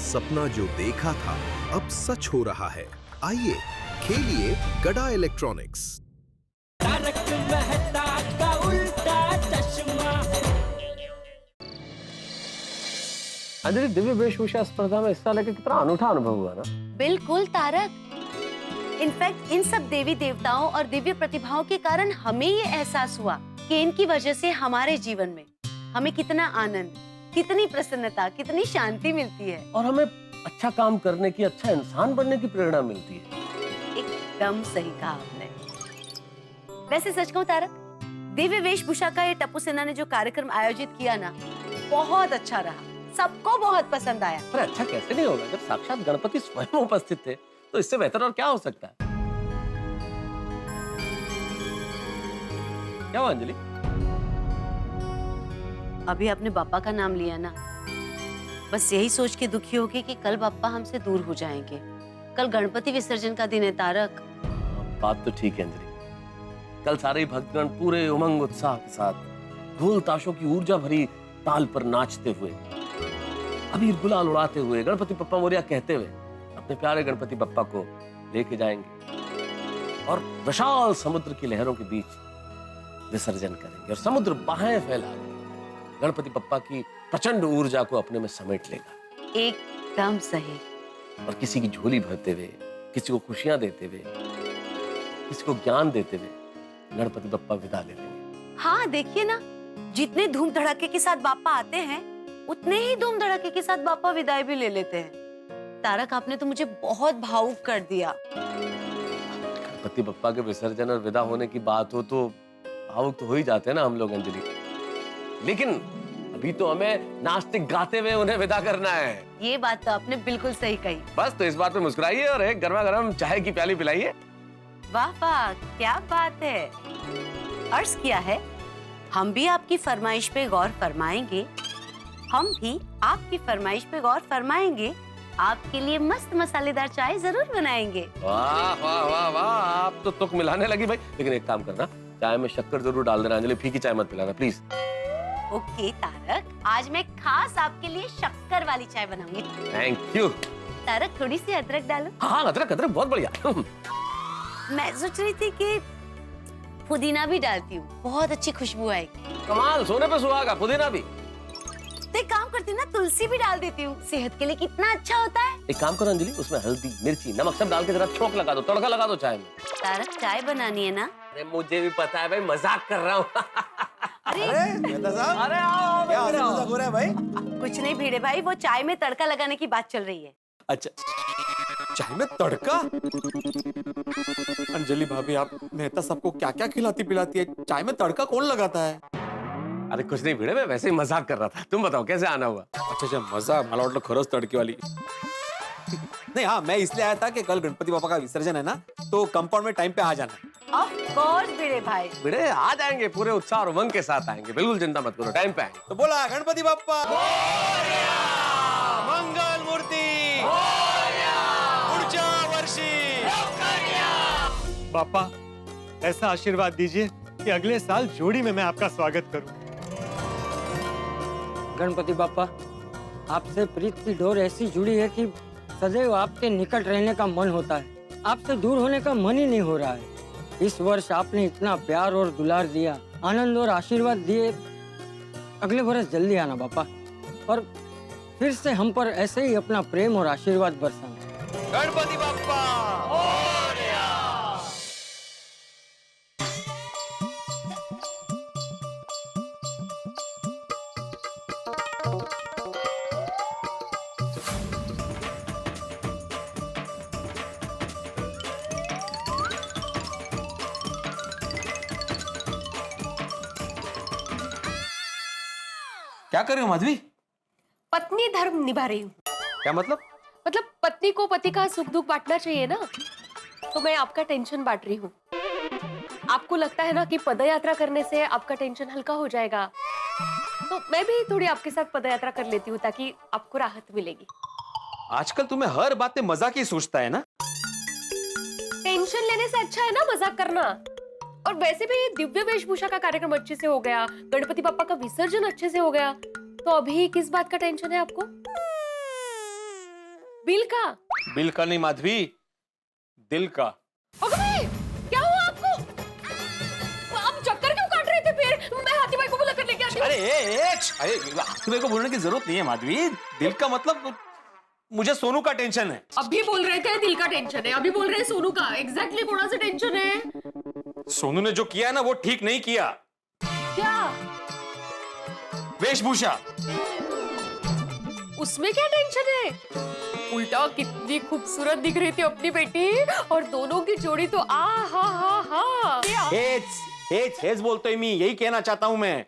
सपना जो देखा था अब सच हो रहा है। आइए खेलिए गड़ा इलेक्ट्रॉनिक्स। तारक मेहता का उल्टा चश्मा। अंजलि, दिव्य वेशभूषा स्पर्धा में हिस्सा लेकर कितना अनूठा अनुभव हुआ ना। बिल्कुल तारक। इनफैक्ट इन सब देवी देवताओं और दिव्य प्रतिभाओं के कारण हमें ये एहसास हुआ कि इनकी वजह से हमारे जीवन में हमें कितना आनंद, कितनी प्रसन्नता, कितनी शांति मिलती है और हमें अच्छा काम करने की, अच्छा इंसान बनने की प्रेरणा मिलती है। एकदम सही कहा आपने। वैसे सच कहूं तारक, दिव्य वेशभूषा का ये टप्पू सेना ने जो कार्यक्रम आयोजित किया ना, बहुत अच्छा रहा, सबको बहुत पसंद आया। पर अच्छा कैसे नहीं होगा जब साक्षात गणपति स्वयं उपस्थित थे, तो इससे बेहतर और क्या हो सकता है। क्या हुआ अंजलि? अभी आपने बापा का नाम लिया ना, बस यही सोच के दुखी होगी कि कल बापा हमसे दूर हो जाएंगे। कल गणपति विसर्जन का दिन है तारक। बात तो ठीक है अंजलि, कल सारे भक्तगण पूरे उमंग उत्साह के साथ ढोल ताशों की ऊर्जा भरी ताल पर नाचते हुए, अबीर गुलाल उड़ाते हुए, गणपति बप्पा मोरिया कहते हुए अपने प्यारे गणपति बप्पा को लेके जाएंगे और विशाल समुद्र की लहरों के बीच विसर्जन करेंगे और समुद्र बाहें फैला गणपति बप्पा की प्रचंड ऊर्जा को अपने में समेट लेगा। एकदम सही। और किसी की झोली भरते हुए, किसी को खुशियां देते हुए, किसी को ज्ञान देते हुए गणपति बप्पा विदा ले लेंगे। हाँ देखिए ना, जितने धूम धड़ाके के साथ बापा आते हैं, उतने ही धूम धड़ाके के साथ बापा विदाई भी ले लेते हैं। तारक, आपने तो मुझे बहुत भावुक कर दिया। गणपति बप्पा के विसर्जन और विदा होने की बात हो तो भावुक तो हो ही जाते हैं ना हम लोग अंजलि। लेकिन अभी तो हमें नाचते गाते हुए उन्हें विदा करना है। ये बात तो आपने बिल्कुल सही कही। बस तो इस बात पे मुस्कुराइए और एक गर्मा गर्म चाय की प्याली पिलाइए। वाह वाह, क्या बात है। अर्ज किया है, हम भी आपकी फरमाइश पे गौर फरमाएंगे, हम भी आपकी फरमाइश पे गौर फरमाएंगे, आपके लिए मस्त मसालेदार चाय जरूर बनाएंगे। वाह वाह वाह वाह, आप तो तुक मिलाने लगी भाई। लेकिन एक काम करना, चाय में शक्कर जरूर डाल देना अंजलि, फीकी चाय मत पिलाना प्लीज। ओके तारक, आज मैं खास आपके लिए शक्कर वाली चाय बनाऊंगी। Thank you. तारक, थोड़ी सी अदरक डालो। हाँ अदरक, अदरक बहुत बढ़िया। मैं सोच रही थी कि पुदीना भी डालती हूँ, बहुत अच्छी खुशबू आएगी। कमाल, सोने पे सुहागा, पुदीना भी। तो एक काम करती हूँ ना, तुलसी भी डाल देती हूँ, सेहत के लिए कितना अच्छा होता है। एक काम करो अंजलि, उसमें हल्दी, मिर्ची, नमक सब डाल के जरा छोंक लगा दो, तड़का लगा दो चाय में। तारक, चाय बनानी है ना? अरे मुझे भी पता है भाई, मजाक कर रहा हूँ। अरे मेहता साहब, अरे आओ, क्या मजाक हो रहा है भाई? कुछ नहीं भिड़े भाई, वो चाय में तड़का लगाने की बात चल रही है। अच्छा, चाय में तड़का? अंजलि भाभी, आप मेहता साहब को क्या क्या खिलाती पिलाती है? चाय में तड़का कौन लगाता है? अरे कुछ नहीं भिड़े, मैं वैसे ही मजाक कर रहा था। तुम बताओ कैसे आना हुआ? अच्छा, मजा, मला वाटलं खरंच तड़के वाली। नहीं, हाँ, मैं इसलिए आया था कि कल गणपति बापा का विसर्जन है ना, तो कंपाउंड में टाइम पे आ जाना। ऑफ कोर्स भिड़े भाई। भिड़े आ जाएंगे, पूरे उत्साह और उमंग के साथ आएंगे, बिल्कुल चिंता मत करो, टाइम पे आएंगे। तो बोला गणपति बापा मंगल मूर्ति पुढच्या वर्षी। बापा, ऐसा आशीर्वाद दीजिए कि अगले साल जोड़ी में मैं आपका स्वागत करूं। गणपति बापा, आपसे प्रीत की डोर ऐसी जुड़ी है कि सदैव आपके निकट रहने का मन होता है, आपसे दूर होने का मन ही नहीं हो रहा है। इस वर्ष आपने इतना प्यार और दुलार दिया, आनंद और आशीर्वाद दिए। अगले वर्ष जल्दी आना बापा, और फिर से हम पर ऐसे ही अपना प्रेम और आशीर्वाद बरसाना। गणपति बापा क्या कर रही हो माधवी? पत्नी धर्म निभा रही हूँ। क्या मतलब? मतलब पत्नी को पति का सुख दुख बांटना चाहिए ना, तो मैं आपका टेंशन बांट रही हूँ। आपको लगता है ना कि पदयात्रा करने से आपका टेंशन हल्का हो जाएगा, तो मैं भी थोड़ी आपके साथ पदयात्रा कर लेती हूँ ताकि आपको राहत मिलेगी। आजकल तुम्हें हर बात में मजाक ही सोचता है ना? टेंशन लेने से अच्छा है ना मजाक करना। और वैसे भी दिव्य वेशभूषा का कार्यक्रम अच्छे से हो गया, गणपति बप्पा का विसर्जन अच्छे से हो गया, तो अभी किस बात का टेंशन है आपको? बिल का? बिल का नहीं माधवी, दिल का। अबे, क्या हुआ आपको? आप चक्कर क्यों काट रहे थे फिर? मैं हाथी भाई को बुला कर लेके आती हूँ। अरे तुम्हें को बोलने की जरूरत नहीं है माधवी। दिल का मतलब मुझे सोनू का टेंशन है। अभी बोल रहे थे दिल का टेंशन है, अभी बोल रहे हैं सोनू का। एग्जैक्टली कौन सा टेंशन है? सोनू ने जो किया है ना वो ठीक नहीं किया। क्या? वेशभूषा। उसमें क्या टेंशन है? उल्टा कितनी खूबसूरत दिख रही थी अपनी बेटी, और दोनों की जोड़ी तो आ हा हा हा। हेज बोलते मैं यही कहना चाहता हूं मैं।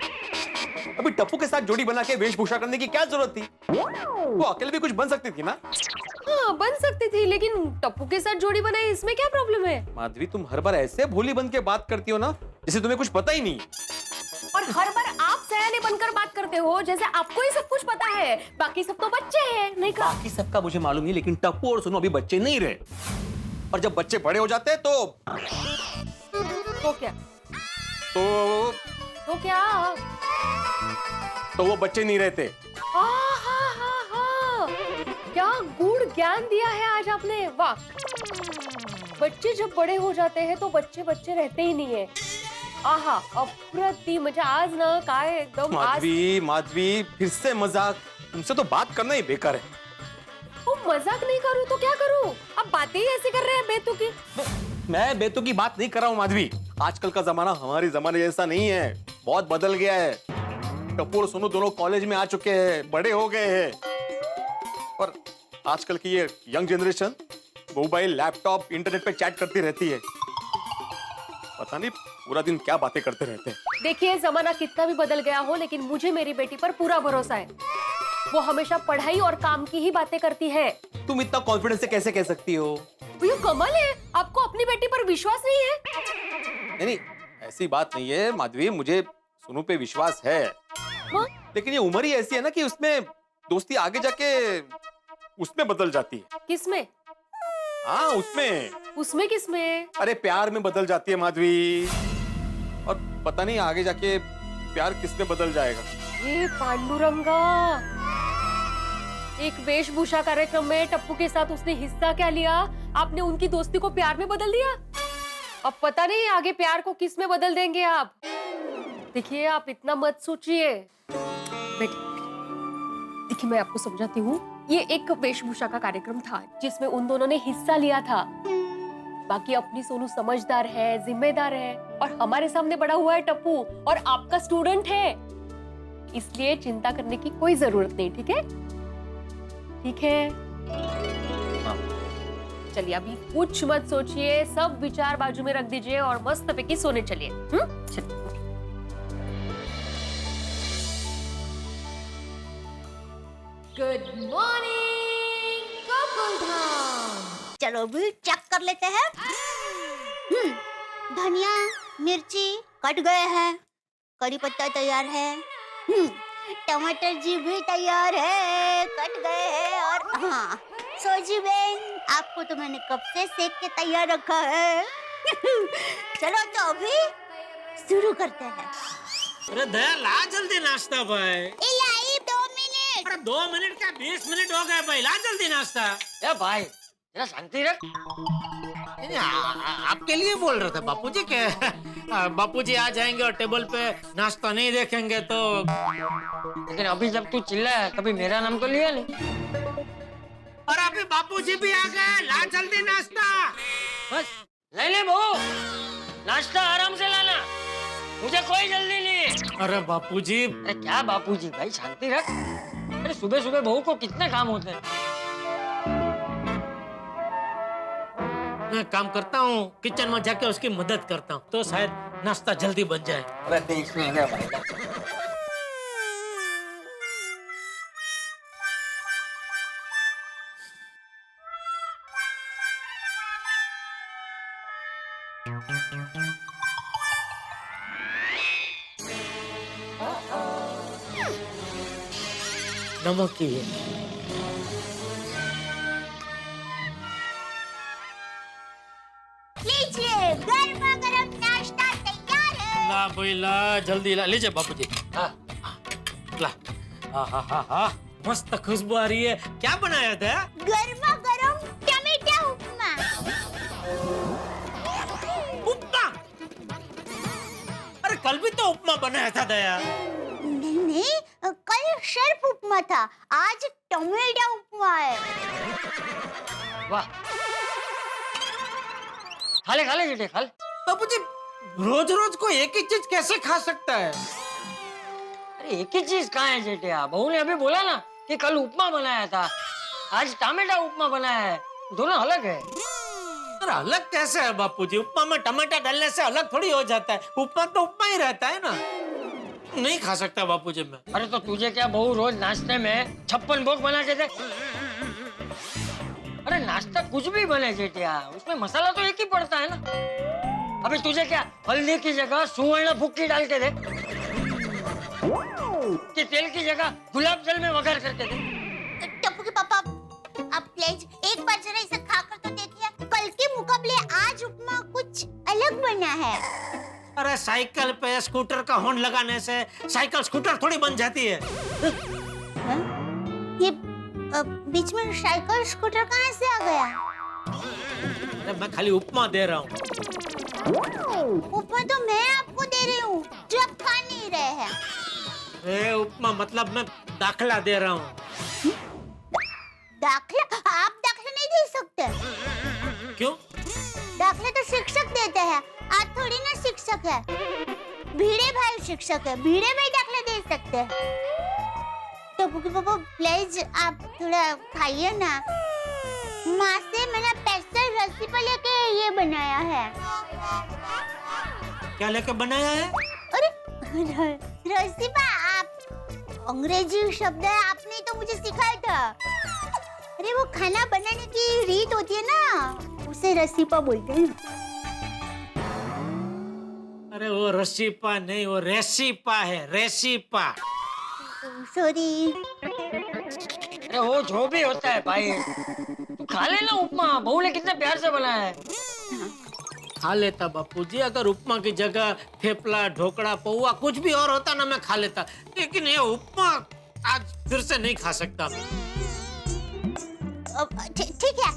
अभी टप्पू के साथ जोड़ी बना के वेशभूषा करने की क्या जरूरत थी? वो अकेले भी कुछ बन सकती थी ना। हाँ बन सकती थी, लेकिन टप्पू के साथ जोड़ी बनाई, इसमें क्या प्रॉब्लम है? माधवी तुम हर बार ऐसे भोली बन के बात करती हो ना जैसे तुम्हें कुछ पता ही नहीं। और हर बार आप सयाने बनकर बात करते हो जैसे आपको ही सब कुछ पता है, बाकी सब तो बच्चे हैं। नहीं कहा? बाकी सबका मुझे मालूम नहीं, लेकिन टप्पू और सोनू अभी बच्चे नहीं रहे। और जब बच्चे बड़े हो जाते हैं तो क्या? तो क्या? तो वो बच्चे नहीं रहते। क्या गूढ़ ज्ञान दिया है आज आपने, वाह। बच्चे जब बड़े हो जाते हैं तो बच्चे बच्चे रहते ही नहीं है। आहा, अप्रतिम मजा आज ना काय एकदम। माधवी फिर से मजाक। तुमसे तो बात करना ही बेकार है। वो मजाक नहीं करूं तो क्या करूं? आप बातें ही ऐसे कर रहे हैं बेतुकी। मैं बेतुकी बात नहीं कर रहा हूँ माधवी। आजकल का जमाना हमारे जमाने जैसा नहीं है, बहुत बदल गया है। टप्पू और सोनू दोनों कॉलेज में आ चुके हैं, बड़े हो गए हैं। और आजकल की ये young generation mobile, laptop, internet पे चैट करती रहती है। पता नहीं पूरा दिन क्या बातें करते रहते हैं। देखिए, जमाना कितना भी बदल गया हो, लेकिन मुझे मेरी बेटी पर पूरा भरोसा है। वो हमेशा पढ़ाई और काम की ही बातें करती है। तुम इतना कॉन्फिडेंस से कैसे कह सकती हो? ये कमाल है, आपको अपनी बेटी पर विश्वास नहीं है? नहीं, ऐसी बात नहीं है माधवी, मुझे सोनू पे विश्वास है। हाँ? लेकिन ये उम्र ही ऐसी है ना कि उसमें दोस्ती आगे जाके उसमें बदल जाती है। किसमें? हाँ उसमें। उसमें किसमें? अरे प्यार में बदल जाती है माधवी। और पता नहीं आगे जाके प्यार किसमें बदल जाएगा। ये पांडुरंगा, एक वेशभूषा कार्यक्रम में टप्पू के साथ उसने हिस्सा क्या लिया? आपने उनकी दोस्ती को प्यार में बदल दिया। अब पता नहीं आगे प्यार को किस में बदल देंगे आप। देखिए, आप इतना मत सोचिए। देखिए, मैं आपको समझाती हूँ। ये एक वेशभूषा का कार्यक्रम था जिसमें उन दोनों ने हिस्सा लिया था। बाकी अपनी सोनू समझदार है, जिम्मेदार है, और हमारे सामने बड़ा हुआ है टप्पू, और आपका स्टूडेंट है। इसलिए चिंता करने की कोई जरूरत नहीं, ठीक है? ठीक है? चलिए, अभी कुछ मत सोचिए, सब विचार बाजू में रख दीजिए और मस्त पैकी सोने चलिए। चलिए। Good morning Gokuldham. चलो भी चेक कर लेते हैं। धनिया मिर्ची कट गए हैं, करी पत्ता तैयार है, टमाटर जी भी तैयार है, कट गए हैं। और हाँ सोजी बहन, आपको तो मैंने कब से सेक के तैयार रखा है। चलो तो अभी शुरू करते हैं। अरे दया ला जल्दी नाश्ता भाई। 2 मिनट। अरे 2 मिनट क्या 20 मिनट हो गए भाई, ला जल्दी नाश्ता। ए भाई जरा शांति रख। आपके लिए बोल रहा था बापूजी के। बापूजी आ जाएंगे और टेबल पे नाश्ता नहीं देखेंगे तो। लेकिन अभी जब तू चिल्लाया तभी मेरा नाम तो लिया नहीं। और अभी बापूजी भी आ गए, ला जल्दी नाश्ता। बस ले ले बहू, नाश्ता आराम से लाना, मुझे कोई जल्दी नहीं। अरे बापूजी। अरे क्या बापूजी भाई, शांति रख। अरे सुबह सुबह बहू को कितने काम होते हैं। मैं काम करता हूँ, किचन में जाके उसकी मदद करता हूँ, तो शायद नाश्ता जल्दी बन जाए। अरे देख में है भाई। नमक ही है। लीजिए, गर्मा गर्म नाश्ता तैयार है। ला भाई ला, जल्दी ला, लीजिए बापूजी। ला। मस्त खुशबू आ रही है। क्या बनाया था? गर्मा गर्म टमेटा उपमा। उपमा? अरे कल भी तो उपमा बनाया था दया। नहीं, कल शर्फ उपमा था, आज टमेटा उपमा है। वाह, खा ले जेठे, खा ले। बापूजी रोज रोज को एक ही चीज कैसे खा सकता है? अरे एक ही चीज कहाँ है जेठिया? बहू ने अभी बोला ना कि कल उपमा बनाया था, आज टमेटा उपमा बनाया है, दोनों अलग है। अरे अलग कैसे है बापूजी? उपमा में टमाटर डालने से अलग थोड़ी हो जाता है। उपमा तो उपमा ही रहता है ना। नहीं खा सकता बापूजी मैं। अरे तो तुझे क्या बहू रोज नाश्ते में 56 भोग बना के दे? अरे नाश्ता कुछ भी बने जेठिया, उसमें मसाला तो एक ही पड़ता है ना। अभी तुझे क्या हल्दी की जगह सुवर्ण फुक्की डाल के दे, कि तेल की जगह गुलाब जल में वघार करके दे? टप्पू के पापा, आप प्लीज एक बार जरा इसे खाकर तो देखिए। कल के मुकाबले आज उपमा कुछ अलग बना है। अरे साइकिल पे स्कूटर का हॉर्न लगाने से साइकिल स्कूटर थोड़ी बन जाती है। ये बीच में साइकिल स्कूटर कहाँ से आ गया? अरे मैं खाली उपमा दे रहा हूँ। उपमा तो मैं आपको दे रही हूँ जो आप खा नहीं रहे हैं। अरे उपमा मतलब मैं दाखला दे रहा हूँ। दाखला? आप दाखला नहीं दे सकते। क्यों? दाखला तो शिक्षक देते हैं, आप थोड़ी ना शिक्षक है। भीड़े भाई शिक्षक है, भीड़े भाई दाखला दे सकते हैं। तो पापा प्लीज आप थोड़ा खाइए ना। माँ से मैंने स्पेशल रेसिपी लेके ये बनाया है। क्या लेके बनाया है? अरे रेसिपी, आप अंग्रेजी शब्द है, आपने तो मुझे सिखाया था। अरे वो खाना बनाने की रीत होती है ना, उसे रेसिपी बोलते हैं। अरे वो रसीपा नहीं, वो रेसिपा है, रेसिपा। सॉरी। अरे वो जो भी होता है भाई, तू खा लेना उपमा, बहू ने कितने प्यार से बनाया है। खा लेता बापूजी, अगर उपमा की जगह थेपला, ढोकड़ा, पौवा कुछ भी और होता ना मैं खा लेता, लेकिन ये उपमा आज फिर से नहीं खा सकता। ठीक है,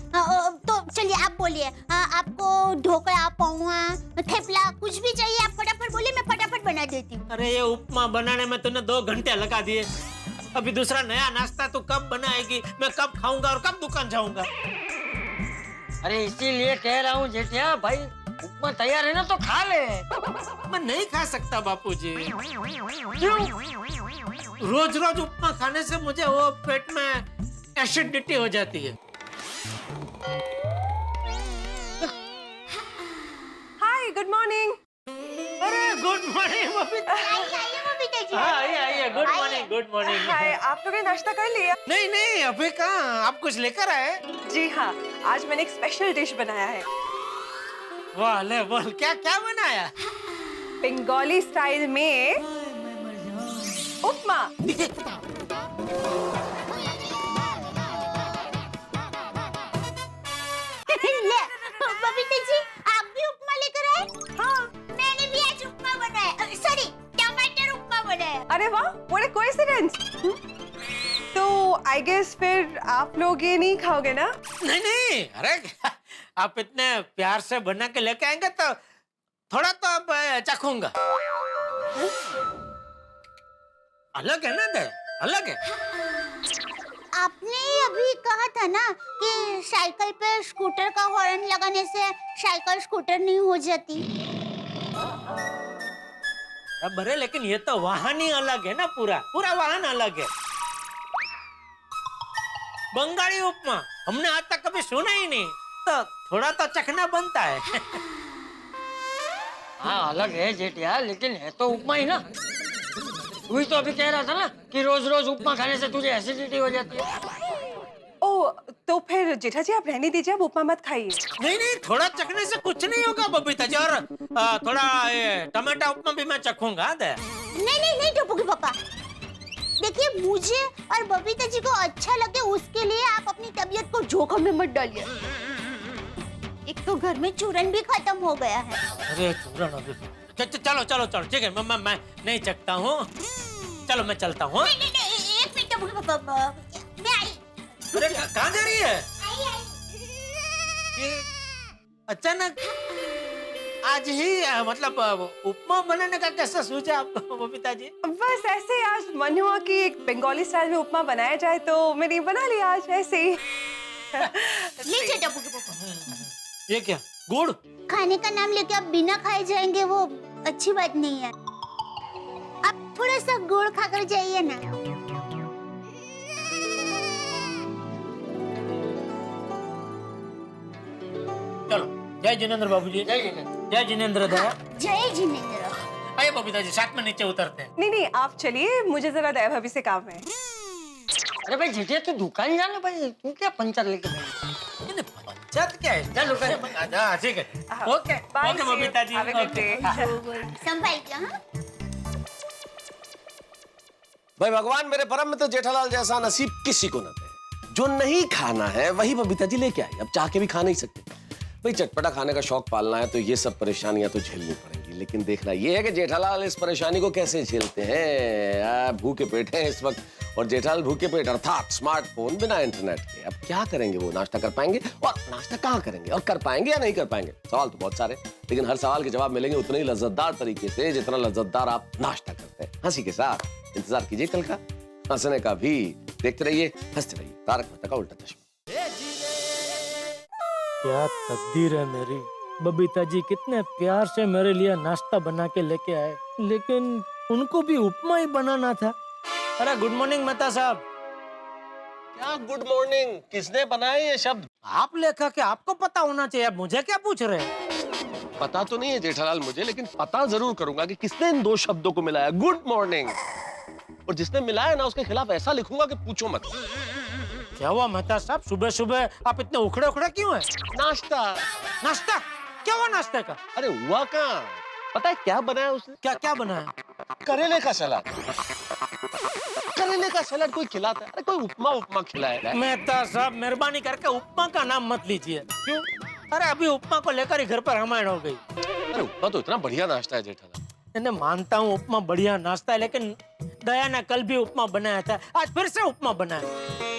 तो चलिए आप बोलिए। आपको ढोकला, पौवा, थेपला कुछ भी चाहिए आप फटाफट बोलिए, मैं फटाफट बना देती हूँ। अरे ये उपमा बनाने में तूने 2 घंटे लगा दिए। अभी दूसरा नया नाश्ता तू कब बनाएगी? मैं कब खाऊंगा और कब दुकान जाऊंगा? अरे इसीलिए कह रहा हूँ जेठिया भाई, उपमा तैयार है ना तो खा ले। मैं नहीं खा सकता बापूजी। क्यों? रोज रोज उपमा खाने से मुझे वो पेट में एसिडिटी हो जाती है। हाय, गुड मॉर्निंग। अरे गुड मॉर्निंग बबीता। आइए बबीता जी। आइए, गुड मॉर्निंग, गुड मॉर्निंग। हाय, आप लोगों ने नाश्ता कर लिया? नहीं नहीं, अभी कहाँ, आप कुछ लेकर आए? जी हाँ, आज मैंने एक स्पेशल डिश बनाया है। वाह, ले बोल, क्या क्या बनाया? बंगाली स्टाइल में उपमा। ले, बबीता जी आप भी उपमा लेकर आए? हाँ, मैंने भी आज उपमा बनाया, सॉरी टमाटर उपमा बनाया। अरे वाह, व्हाट अ कोइंसिडेंस। तो आई गेस फिर आप लोग ये नहीं खाओगे ना? नहीं नहीं, अरे आप इतने प्यार से बना के लेके आएंगे तो थोड़ा तो अब चखूंगा। अलग है ना दे, अलग है। आपने अभी कहा था ना कि साइकिल पे स्कूटर का हॉर्न लगाने से साइकिल स्कूटर नहीं हो जाती। अब अरे लेकिन ये तो वाहन ही अलग है ना, पूरा पूरा वाहन अलग है। बंगाली उपमा हमने आज तक कभी सुना ही नहीं, तो थोड़ा तो चखना बनता है। हाँ अलग है जेठिया, लेकिन है तो उपमा ही ना। वही तो अभी कह रहा था ना कि रोज रोज उपमा खाने से तुझे एसिडिटी हो जाती है। ओ, तो फिर जेठा जी आप रहने दीजिए, अब उपमा मत खाइए। नहीं नहीं, थोड़ा चखने से कुछ नहीं होगा बबीता जी, और थोड़ा टमाटर उपमा भी मैं चखूंगा। नहीं नहीं नहीं टप्पू के पापा, देखिए मुझे और बबीता जी को अच्छा लगे उसके लिए आप अपनी तबीयत को जोखिम में मत डालिए। एक तो घर में चूरन भी खत्म हो गया है। अरे चूरन अभी चलो चलो चलो ठीक है, मैं नहीं चखता हूँ, चलो मैं चलता हूँ। नहीं नहीं नहीं, एक मिनट टप्पू के मैं आई। अरे कहाँ जा रही है? ये अचानक आज ही मतलब उपमा बनाने का कैसा सोचा आपको बबीता जी? बस ऐसे ही आज मन हुआ कि एक बंगाली स्टाइल में उपमा बनाया जाए, तो मैंने बना लिया आज ऐसे ही। लीजिए टप्पू के पापा। ये क्या गुड़? खाने का नाम लेके आप बिना खाए जाएंगे, वो अच्छी बात नहीं है। आप थोड़ा सा गुड़ खाकर जाइए ना। चलो, जय जिनेंद्र बाबू जी। जय जिनेंद्र। जय जिनेंद्र दया। जय जिनेंद्र। आइए बबीता जी, साथ में नीचे उतरते हैं। नहीं नहीं, आप चलिए, मुझे जरा दया भाभी से काम है। अरे भाई जीजे तू दुकान जाना भाई, तू क्या पंचर लेके नहीं, पंचायत क्या है? चलो हाँ, ठीक है। Okay bye okay Babita ji. Okay. संभाल के। हाँ भाई भगवान मेरे परम में तो जेठालाल जैसा नसीब किसी को न दे। जो नहीं खाना है वही बबीता जी लेके आई, अब चाह के भी खा नहीं सकते। भाई चटपटा खाने का शौक पालना है तो ये सब परेशानियां तो झेलनी पड़ेंगी, लेकिन देखना ये है कि जेठालाल इस परेशानी को कैसे झेलते हैं। भूखे पेट हैं इस वक्त, और जेठालाल भूखे पेट अर्थात स्मार्टफोन बिना इंटरनेट के। अब क्या करेंगे वो? नाश्ता कर पाएंगे? और नाश्ता कहाँ करेंगे? और कर पाएंगे या नहीं कर पाएंगे? सवाल तो बहुत सारे, लेकिन हर सवाल के जवाब मिलेंगे उतने ही लज्जतदार तरीके से जितना लज्जतदार आप नाश्ता करते हैं। हंसी के साथ इंतजार कीजिए कल का, हंसने का भी। देखते रहिए, हंसते रहिए। तारक मेहता का उल्टा चश्मा। क्या तकदीर है मेरी। बबीता जी कितने प्यार से मेरे लिए नाश्ता बना के लेके आए, लेकिन उनको भी उपमा ही बनाना था। अरे गुड मॉर्निंग मेहता साहब। क्या गुड मॉर्निंग? किसने बनाए ये शब्द? आप लेखक है, आपको पता होना चाहिए, मुझे क्या पूछ रहे हैं? पता तो नहीं है जेठालाल मुझे, लेकिन पता जरूर करूंगा कि किसने इन दो शब्दों को मिलाया, गुड मॉर्निंग। और जिसने मिलाया ना उसके खिलाफ ऐसा लिखूंगा कि पूछो मत। क्या हुआ मेहता साहब, सुबह सुबह आप इतने उखड़े उखड़े क्यों हैं? नाश्ता। नाश्ता? क्या हुआ नाश्ते का? अरे हुआ कहाँ, पता है क्या बनाया उसने? क्या क्या बनाया? करेले का सलाद। करेले का सलाद कोई खिलाता है? अरे कोई उपमा खिलाएगा? मेहता साहब मेहरबानी करके उपमा का नाम मत लीजिए। क्यों? अरे अभी उपमा को लेकर ही घर पर रामायण हो गई। अरे उपमा तो इतना बढ़िया नाश्ता है जेठालाल। मैंने मानता हूँ उपमा बढ़िया नाश्ता है, लेकिन दया ने कल भी उपमा बनाया था, आज फिर से उपमा बनाया।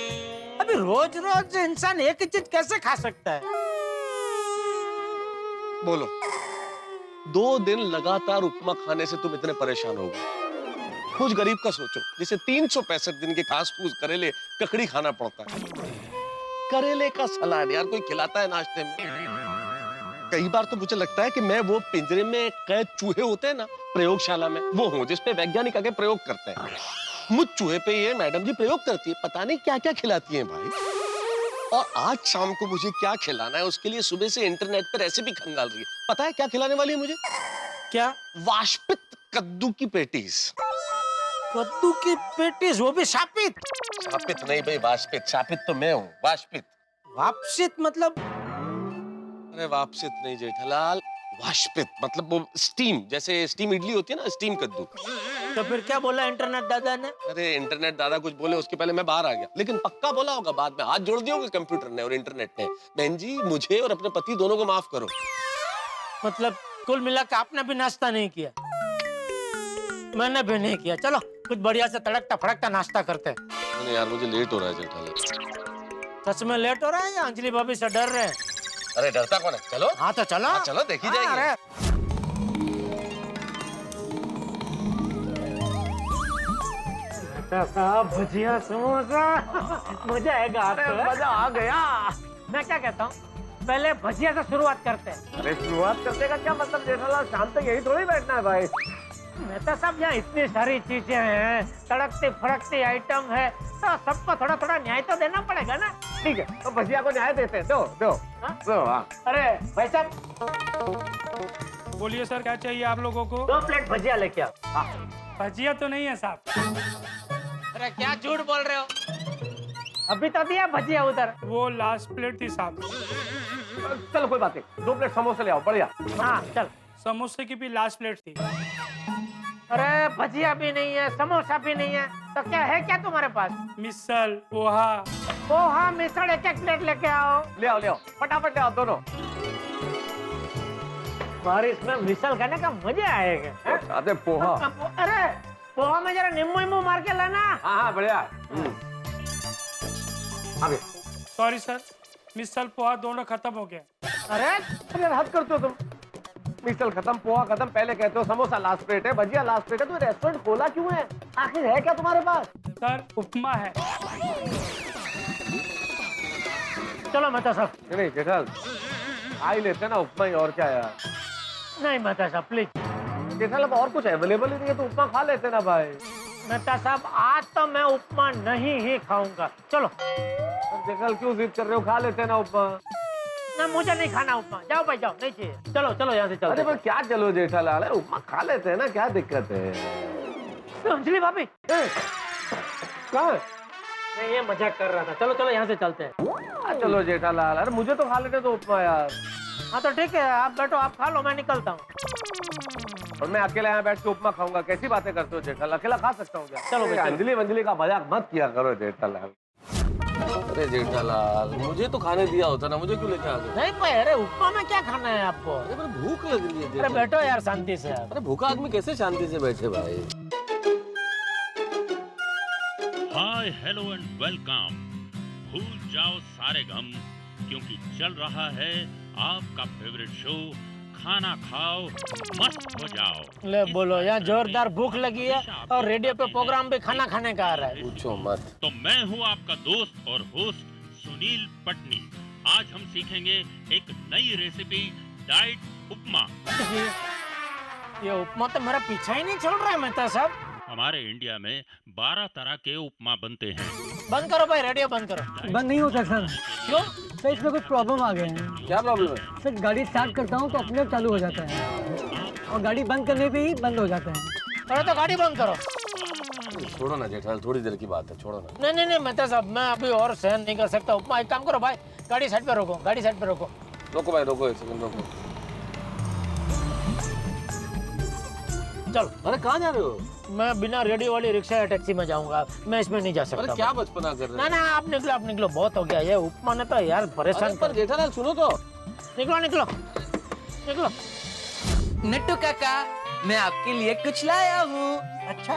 अभी रोज रोज इंसान एक ही चीज कैसे खा सकता है? बोलो, 2 दिन लगातार उपमा खाने से तुम इतने परेशान हो गए? कुछ गरीब का सोचो जिसे 365 दिन के घास फूस करेले ककड़ी खाना पड़ता है। करेले का सलाद यार कोई खिलाता है नाश्ते में? कई बार तो मुझे लगता है कि मैं वो पिंजरे में कैद चूहे होते हैं ना प्रयोगशाला में, वो हूँ जिसपे वैज्ञानिक आके प्रयोग करते हैं। मुझ चूहे पे ये मैडम जी प्रयोग करती है, पता नहीं क्या क्या खिलाती हैं भाई। और आज शाम को मुझे क्या खिलाना है उसके लिए सुबह से इंटरनेट पे रेसिपी खंगाल रही है। पता है क्या खिलाने वाली है मुझे? क्या? वाष्पित कद्दू की पेटीज। कद्दू की पेटीज, वो भी शापित? शापित नहीं भाई, वाष्पित। शापित तो मैं हूँ, वाष्पित। वापसित मतलब? अरे वापसित नहीं जेठालाल, वाष्पित मतलब वो स्टीम, जैसे स्टीम इडली होती है ना, स्टीम कद्दू। तो फिर क्या बोला इंटरनेट दादा ने? अरे इंटरनेट दादा कुछ बोले उसके पहले मैं बाहर आ गया, लेकिन पक्का बोला होगा बाद में। हाथ जोड़ दिया होगा कंप्यूटर ने और इंटरनेट ने। बहन जी मुझे और अपने पति दोनों को माफ करो। मतलब कुल मिलाकर आपने भी नाश्ता नहीं किया? मैंने भी नहीं किया। चलो कुछ बढ़िया से तड़कता फड़कता नाश्ता करते हैं। नहीं यार मुझे लेट हो रहा है जेठालाल। सच में लेट हो रहा है या अंजलि भाभी से डर रहे हैं? अरे डरता कौन है? चलो। हाँ तो चलो। हाँ, चलो देखी जाएगी। साहब भुजिया समोसा मजा आएगा। मजा आ गया। मैं क्या कहता हूँ, पहले भजिया से शुरुआत करते हैं। अरे शुरुआत करने का क्या मतलब जेठालाल, शाम तक यही थोड़ी बैठना है भाई। मेहता साहब यहाँ इतनी सारी चीजें हैं, तड़कती फड़कती आइटम है, तो सबको थोड़ा थोड़ा न्याय तो देना पड़ेगा ना। ठीक है तो भजिया को न्याय देते हैं। दो। अरे भाई साहब बोलिए सर, क्या चाहिए आप लोगों को? 2 प्लेट भजिया लेके आओ। भजिया तो नहीं है साहब। अरे क्या झूठ बोल रहे हो, अभी तो दिया भजिया उधर। वो लास्ट प्लेट थी साहब। चलो कोई बात नहीं, 2 प्लेट समोसे ले आओ। बढ़िया। हाँ चल। समोसे की भी लास्ट प्लेट थी। अरे भजिया भी नहीं है, समोसा भी नहीं है, तो क्या है क्या तुम्हारे पास? मिसल, पोहा। पोहा मिसल 1-1 प्लेट लेके आओ। ले आओ फटाफट ले आओ दोनों। बारिश में मिसल खाने का मजा आएगा। पोहा। अरे पोहा में जरा नींबू नींबू मार के लाना। हाँ हाँ बढ़िया। आगे। सॉरी सर, मिसल पोहा दोनों खत्म हो गया। अरे अरे हद करते हो तुम। मिसल खत्म, पोहा खत्म, पहले कहते हो समोसा लास्ट प्लेट है, भजिया लास्ट प्लेट है, तो रेस्टोरेंट खोला क्यों है? आखिर है क्या तुम्हारे पास? सर उपमा है। चलो मेहता साहब। नहीं जेठाल, खा ही लेते ना उपमा ही, और क्या यार। नहीं मेहता साहब प्लीज। जेठाल अब और कुछ अवेलेबल ही नहीं है तो उपमा खा लेते ना भाई। मेहता साहब आज तो मैं उपमा नहीं ही खाऊंगा। चलो। जेठाल क्यों जिद कर रहे हो, खा लेते ना उपमा। ना मुझे नहीं खाना उपमा, जाओ भाई जाओ, नहीं चाहिए। चलो चलो यहाँ से चलो। अरे पर क्या चलो जेठालाल, उपमा खा लेते हैं ना, क्या दिक्कत है? अंजलि भाभी कहाँ? मैं ये मजाक कर रहा था। चलो चलो यहाँ से चलते हैं। चलो जेठालाल, अरे मुझे तो खा लेते तो उपमा यार। हाँ तो ठीक है, आप बैठो, आप खा लो, मैं निकलता हूँ। और मैं अकेला यहाँ बैठ के उपमा खाऊंगा? कैसी बातें करते हो जेठालाल, अकेला खा सकता हूँ क्या? चलो भाई, चलो। अंजलि का मजाक मत किया करो जेठालाल। अरे जेठालाल, मुझे तो खाने दिया होता ना, मुझे क्यों लेके आ गए? नहीं भाई, अरे उपमा में क्या खाना है आपको? अरे पर भूख लग रही है अरे जेठालाल। बैठो यार शांति से। अरे भूखा आदमी कैसे शांति से बैठे भाई? Hi hello and welcome. भूल जाओ सारे गम, क्योंकि चल रहा है आपका फेवरेट शो खाना खाओ मस्त हो जाओ। ले बोलो, यहाँ जोरदार भूख लगी है और रेडियो पे प्रोग्राम भी खाना खाने का आ रहा है। पूछो मत। तो मैं हूँ आपका दोस्त और होस्ट सुनील पटनी। आज हम सीखेंगे एक नई रेसिपी, डाइट उपमा। ये उपमा तो मेरा पीछा ही नहीं छोड़ रहा है मेहता साहब। हमारे इंडिया में 12 तरह के उपमा बनते हैं। बंद करो भाई, रेडियो बंद करो। बंद नहीं होता सर। क्यों? सर इसमें कुछ प्रॉब्लम आ गए हैं। क्या प्रॉब्लम है? सर गाड़ी स्टार्ट करता हूँ तो अपने आप चालू हो जाता है और गाड़ी बंद करने पे ही बंद हो जाता है। अरे तो गाड़ी बंद करो। छोड़ो ना जेठालाल, थोड़ी देर की बात है, छोड़ो ना। नहीं नहीं नहीं मेहता साहब, मैं अभी और सहन नहीं कर सकता उपमा। एक काम करो भाई, गाड़ी साइड पे रोको, गाड़ी साइड पे रोको। रोको भाई, रोको, एक सेकंड रोको। चलो। अरे कहाँ जा रहे हो? मैं बिना रेडियो वाली रिक्शा या टैक्सी में जाऊंगा, मैं इसमें नहीं जा सकता। अरे क्या बचपना कर रहे हो? ना ना आप निकलो, बहुत हो गया ये उपमा ने तो यार परेशान पर जेठालाल सुनो तो। निकलो निकलो निकलो। नट्टू काका, मैं आपके लिए कुछ लाया हूँ। अच्छा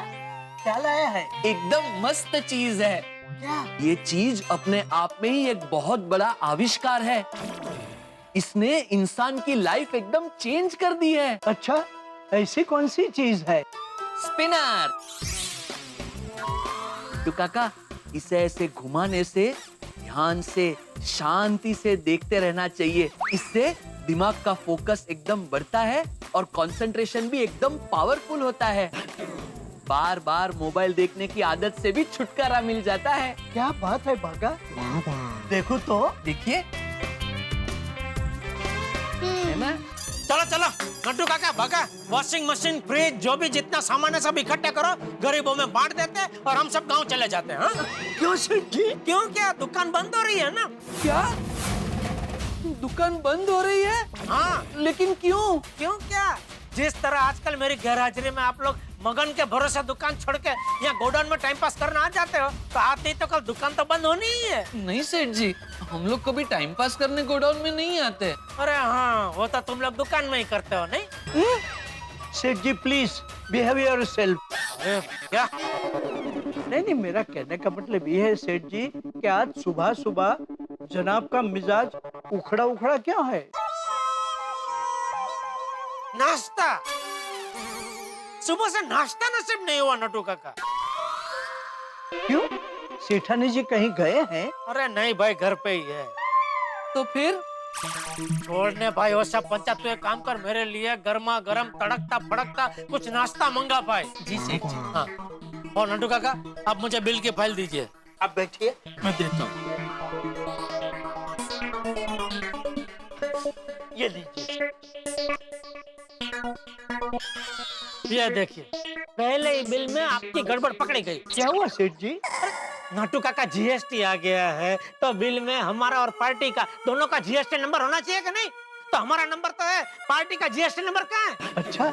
क्या लाया है? एकदम मस्त चीज है। क्या? ये चीज अपने आप में ही एक बहुत बड़ा आविष्कार है। इसने इंसान की लाइफ एकदम चेंज कर दी है। अच्छा ऐसी कौन सी चीज है? स्पिनर। तो काका, इसे ऐसे घुमाने से ध्यान से शांति से देखते रहना चाहिए। इससे दिमाग का फोकस एकदम बढ़ता है और कंसंट्रेशन भी एकदम पावरफुल होता है। बार बार मोबाइल देखने की आदत से भी छुटकारा मिल जाता है। क्या बात है बागा? देखो तो, देखिए, है ना? चलो चलो नट्टू काका भागा, वॉशिंग मशीन, फ्रिज, जो भी जितना सामान है सब इकट्ठा करो, गरीबों में बांट देते हैं और हम सब गांव चले जाते हैं। हाँ? क्यों सेठ जी? क्यों, क्या दुकान बंद हो रही है ना? क्या दुकान बंद हो रही है? हाँ। लेकिन क्यों? क्यों क्या? जिस तरह आजकल मेरी गैरहाजिरी में आप लोग मगन के भरोसे दुकान छोड़ के यहाँ गोडाउन में टाइम पास करना आ जाते हो, तो आज नहीं तो कल दुकान तो बंद होनी ही है। नहीं सेठ जी, हम लोग कभी टाइम पास करने गोडाउन में नहीं आते। अरे हाँ, वो तो तुम लोग दुकान में ही करते हो नहीं? सेठ जी प्लीज बिहेव योरसेल्फ। क्या? नहीं, मेरा कहने का मतलब ये है सेठ जी कि आज सुबह सुबह जनाब का मिजाज उखड़ा उखड़ा क्या है? नाश्ता? सुबह से नाश्ता नसीब नहीं हुआ नट्टू काका? क्यों, सेठानी जी कहीं गए हैं? अरे नहीं भाई, घर पे ही है। तो फिर छोड़ने भाई वो सब पंचायत, तू एक काम कर, मेरे लिए गर्मा गर्म तड़कता फड़कता कुछ नाश्ता मंगा पाए। जी सेठ जी। हाँ। और नट्टू काका, आप मुझे बिल की फाइल दीजिए। आप बैठिए, मैं देता हूँ। ये लीजिए। ये देखिए, पहले ही बिल में आपकी गड़बड़ पकड़ी गई। क्या हुआ सेठ जी? नट्टू काका, जीएसटी आ गया है तो बिल में हमारा और पार्टी का दोनों का जीएसटी नंबर होना चाहिए कि नहीं? तो हमारा नंबर तो है, पार्टी का जीएसटी नंबर कहाँ है? अच्छा,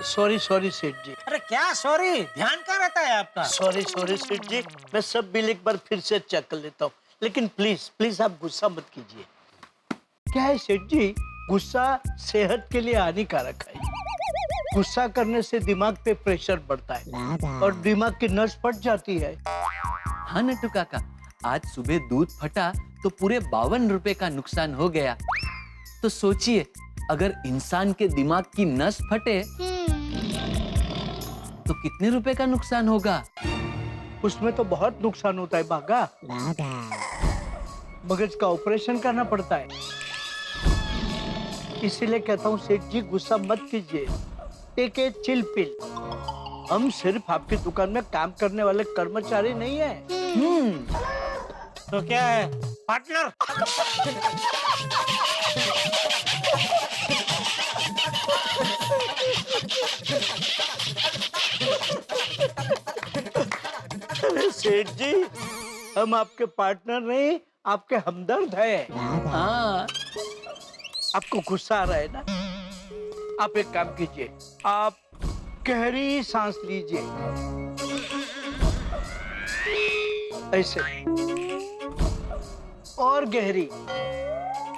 सॉरी सेठ जी। अरे क्या सॉरी, ध्यान कहाँ रहता है आपका? सॉरी सेठ जी, मैं सब बिल एक बार फिर से चेक कर लेता हूँ, लेकिन प्लीज आप गुस्सा मत कीजिए। क्या है सेठ जी, गुस्सा सेहत के लिए हानिकारक है। गुस्सा करने से दिमाग पे प्रेशर बढ़ता है और दिमाग की नस फट जाती है। हाँ नट्टू काका, आज सुबह दूध फटा तो पूरे 52 रुपए का नुकसान हो गया। तो सोचिए, अगर इंसान के दिमाग की नस फटे तो कितने रुपए का नुकसान होगा? उसमें तो बहुत नुकसान होता है बागा। मगज का ऑपरेशन करना पड़ता है। इसीलिए कहता हूँ सेठ जी, गुस्सा मत कीजिए, टेक ए चिल पिल। हम सिर्फ आपकी दुकान में काम करने वाले कर्मचारी नहीं है। तो क्या है पार्टनर? अरे सेठ जी, हम आपके पार्टनर नहीं, आपके हमदर्द है। हाँ, आपको गुस्सा आ रहा है ना? आप एक काम कीजिए, आप गहरी सांस लीजिए, ऐसे, और गहरी,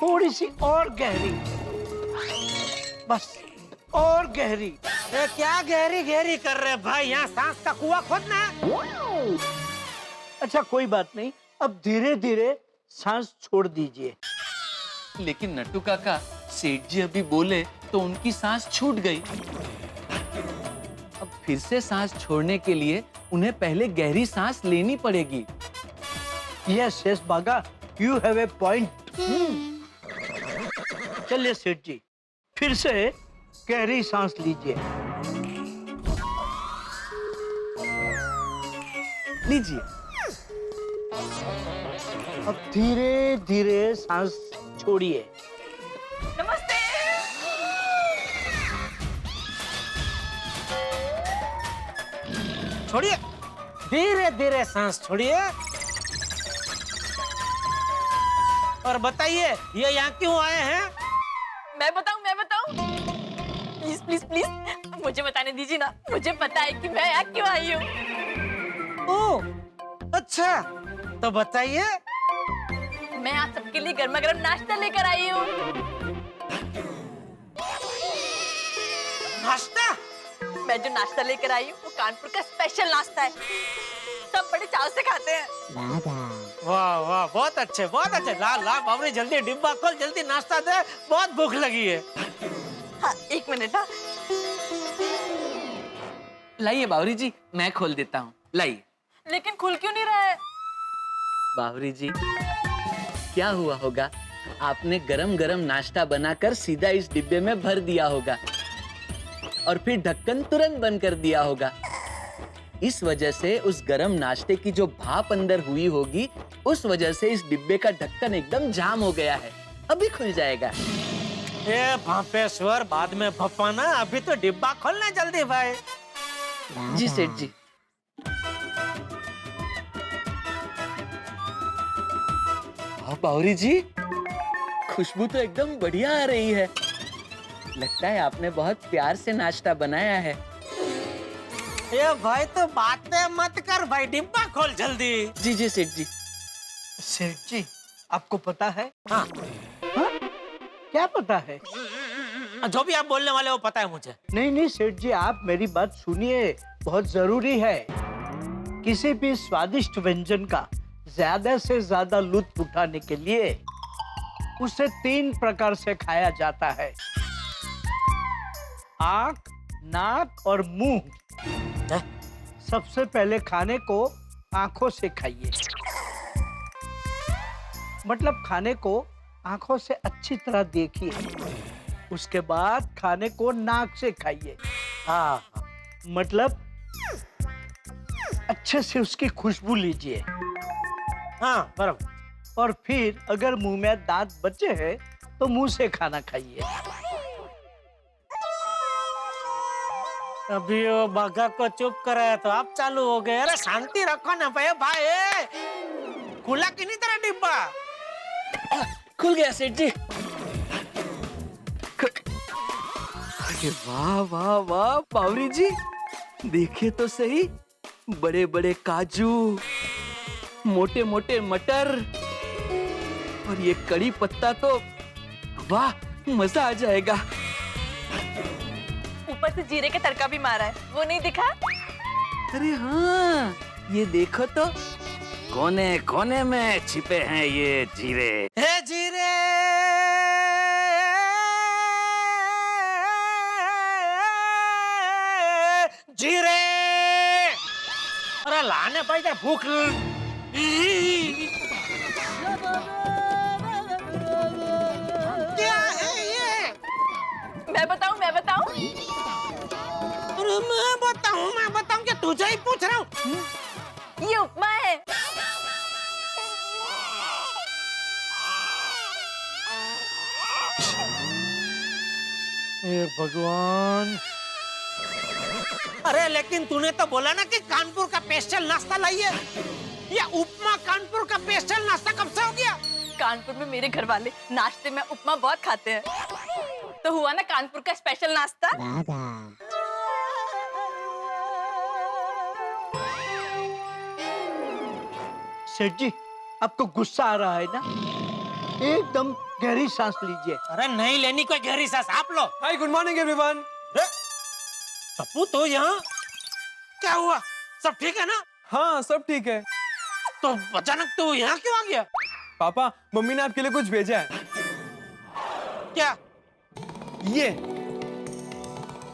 थोड़ी सी और गहरी, बस, और गहरी। ये क्या गहरी गहरी कर रहे भाई? यहाँ सांस का कुआं खोदना है। अच्छा कोई बात नहीं, अब धीरे धीरे सांस छोड़ दीजिए। लेकिन नट्टू काका, सेठ जी अभी बोले तो उनकी सांस छूट गई। अब फिर से सांस छोड़ने के लिए उन्हें पहले गहरी सांस लेनी पड़ेगी। यस यस बागा, यू हैव ए पॉइंट। चलिए सेठ जी, फिर से गहरी सांस लीजिए। लीजिए। अब धीरे धीरे सांस छोड़िए। नमस्ते। छोड़िए, धीरे धीरे सांस छोड़िए। और बताइए, ये यहाँ क्यों आए हैं? मैं बताऊं? प्लीज प्लीज प्लीज मुझे बताने दीजिए ना, मुझे पता है कि मैं यहाँ क्यों आई हूँ। ओह, अच्छा, तो बताइए। मैं आज सबके लिए गर्मा गर्म नाश्ता लेकर आई हूँ। नाश्ता? मैं जो नाश्ता लेकर आई हूँ वो कानपुर का स्पेशल नाश्ता है, सब बड़े चाव से खाते हैं। वाह वाह, बहुत अच्छे बहुत अच्छे। ला ला बाबरी, जल्दी डिब्बा खोल, जल्दी नाश्ता दे, बहुत भूख लगी है। हाँ, एक मिनट। हाँ, लाइए बावरी जी, मैं खोल देता हूँ, लाइए। लेकिन खुल क्यों नहीं रहा है? बावरी जी, क्या हुआ होगा, आपने गरम गरम नाश्ता बनाकर सीधा इस डिब्बे में भर दिया होगा और फिर ढक्कन तुरंत बंद कर दिया होगा। इस वजह से उस गरम नाश्ते की जो भाप अंदर हुई होगी, उस वजह से इस डिब्बे का ढक्कन एकदम जाम हो गया है। अभी खुल जाएगा। ये भापेश्वर, बाद में भपाना, अभी तो डिब्बा खोलना जल्दी भाई। जी सेठ जी। बावरी जी, खुशबू तो एकदम बढ़िया आ रही है। लगता है आपने बहुत प्यार से नाश्ता बनाया है। ये भाई तो बातें मत कर भाई, डिब्बा खोल जल्दी। जी जी सेठ जी। सेठ जी, आपको पता है? हाँ। हाँ? क्या पता है? जो भी आप बोलने वाले वो पता है मुझे। नहीं नहीं सेठ जी, आप मेरी बात सुनिए, बहुत जरूरी है। किसी भी स्वादिष्ट व्यंजन का ज्यादा से ज्यादा लुत्फ उठाने के लिए उसे 3 प्रकार से खाया जाता है: आँख, नाक और मुंह। सबसे पहले खाने को आंखों से खाइए, मतलब खाने को आंखों से अच्छी तरह देखिए। उसके बाद खाने को नाक से खाइए, मतलब अच्छे से उसकी खुशबू लीजिए। हाँ बराबर। और फिर अगर मुंह में दांत बचे हैं तो मुंह से खाना खाइए। अभी वो बाघा को चुप कराया तो आप चालू हो गए। अरे शांति रखो ना भाई। भाई खुला कि नहीं तेरा डिब्बा? खुल गया सेठ जी। अरे वाह वाह वाह बावरी जी, देखिए तो सही, बड़े बड़े काजू, मोटे मोटे मटर और ये कड़ी पत्ता तो वाह, मजा आ जाएगा। ऊपर से जीरे के तड़का भी मारा है, वो नहीं दिखा? अरे हाँ, ये देखो तो कोने कोने में छिपे हैं ये जीरे। हे जीरे, जीरे, अरे लाने भाई क्या भूख क्या है ये? मैं बताऊं अरे मैं बताऊं क्या तुझे ही पूछ रहा हूँ। ये उपमा है। हे भगवान, अरे लेकिन तूने तो बोला ना कि कानपुर का स्पेशल नाश्ता लाइए। ये उपमा कानपुर का स्पेशल नाश्ता कब से हो गया? कानपुर में मेरे घर वाले नाश्ते में उपमा बहुत खाते हैं, तो हुआ ना कानपुर का स्पेशल नाश्ता। सेठ जी, आपको गुस्सा आ रहा है ना? एकदम गहरी सांस लीजिए। अरे नहीं लेनी कोई गहरी सांस, आप लो। हाय, गुड मॉर्निंग एवरीवन। पप्पू तो यहाँ क्या हुआ? सब ठीक है ना? हाँ, सब ठीक है। तो अचानक तू यहाँ क्यों आ गया? पापा, मम्मी ने आपके लिए कुछ भेजा है। क्या? ये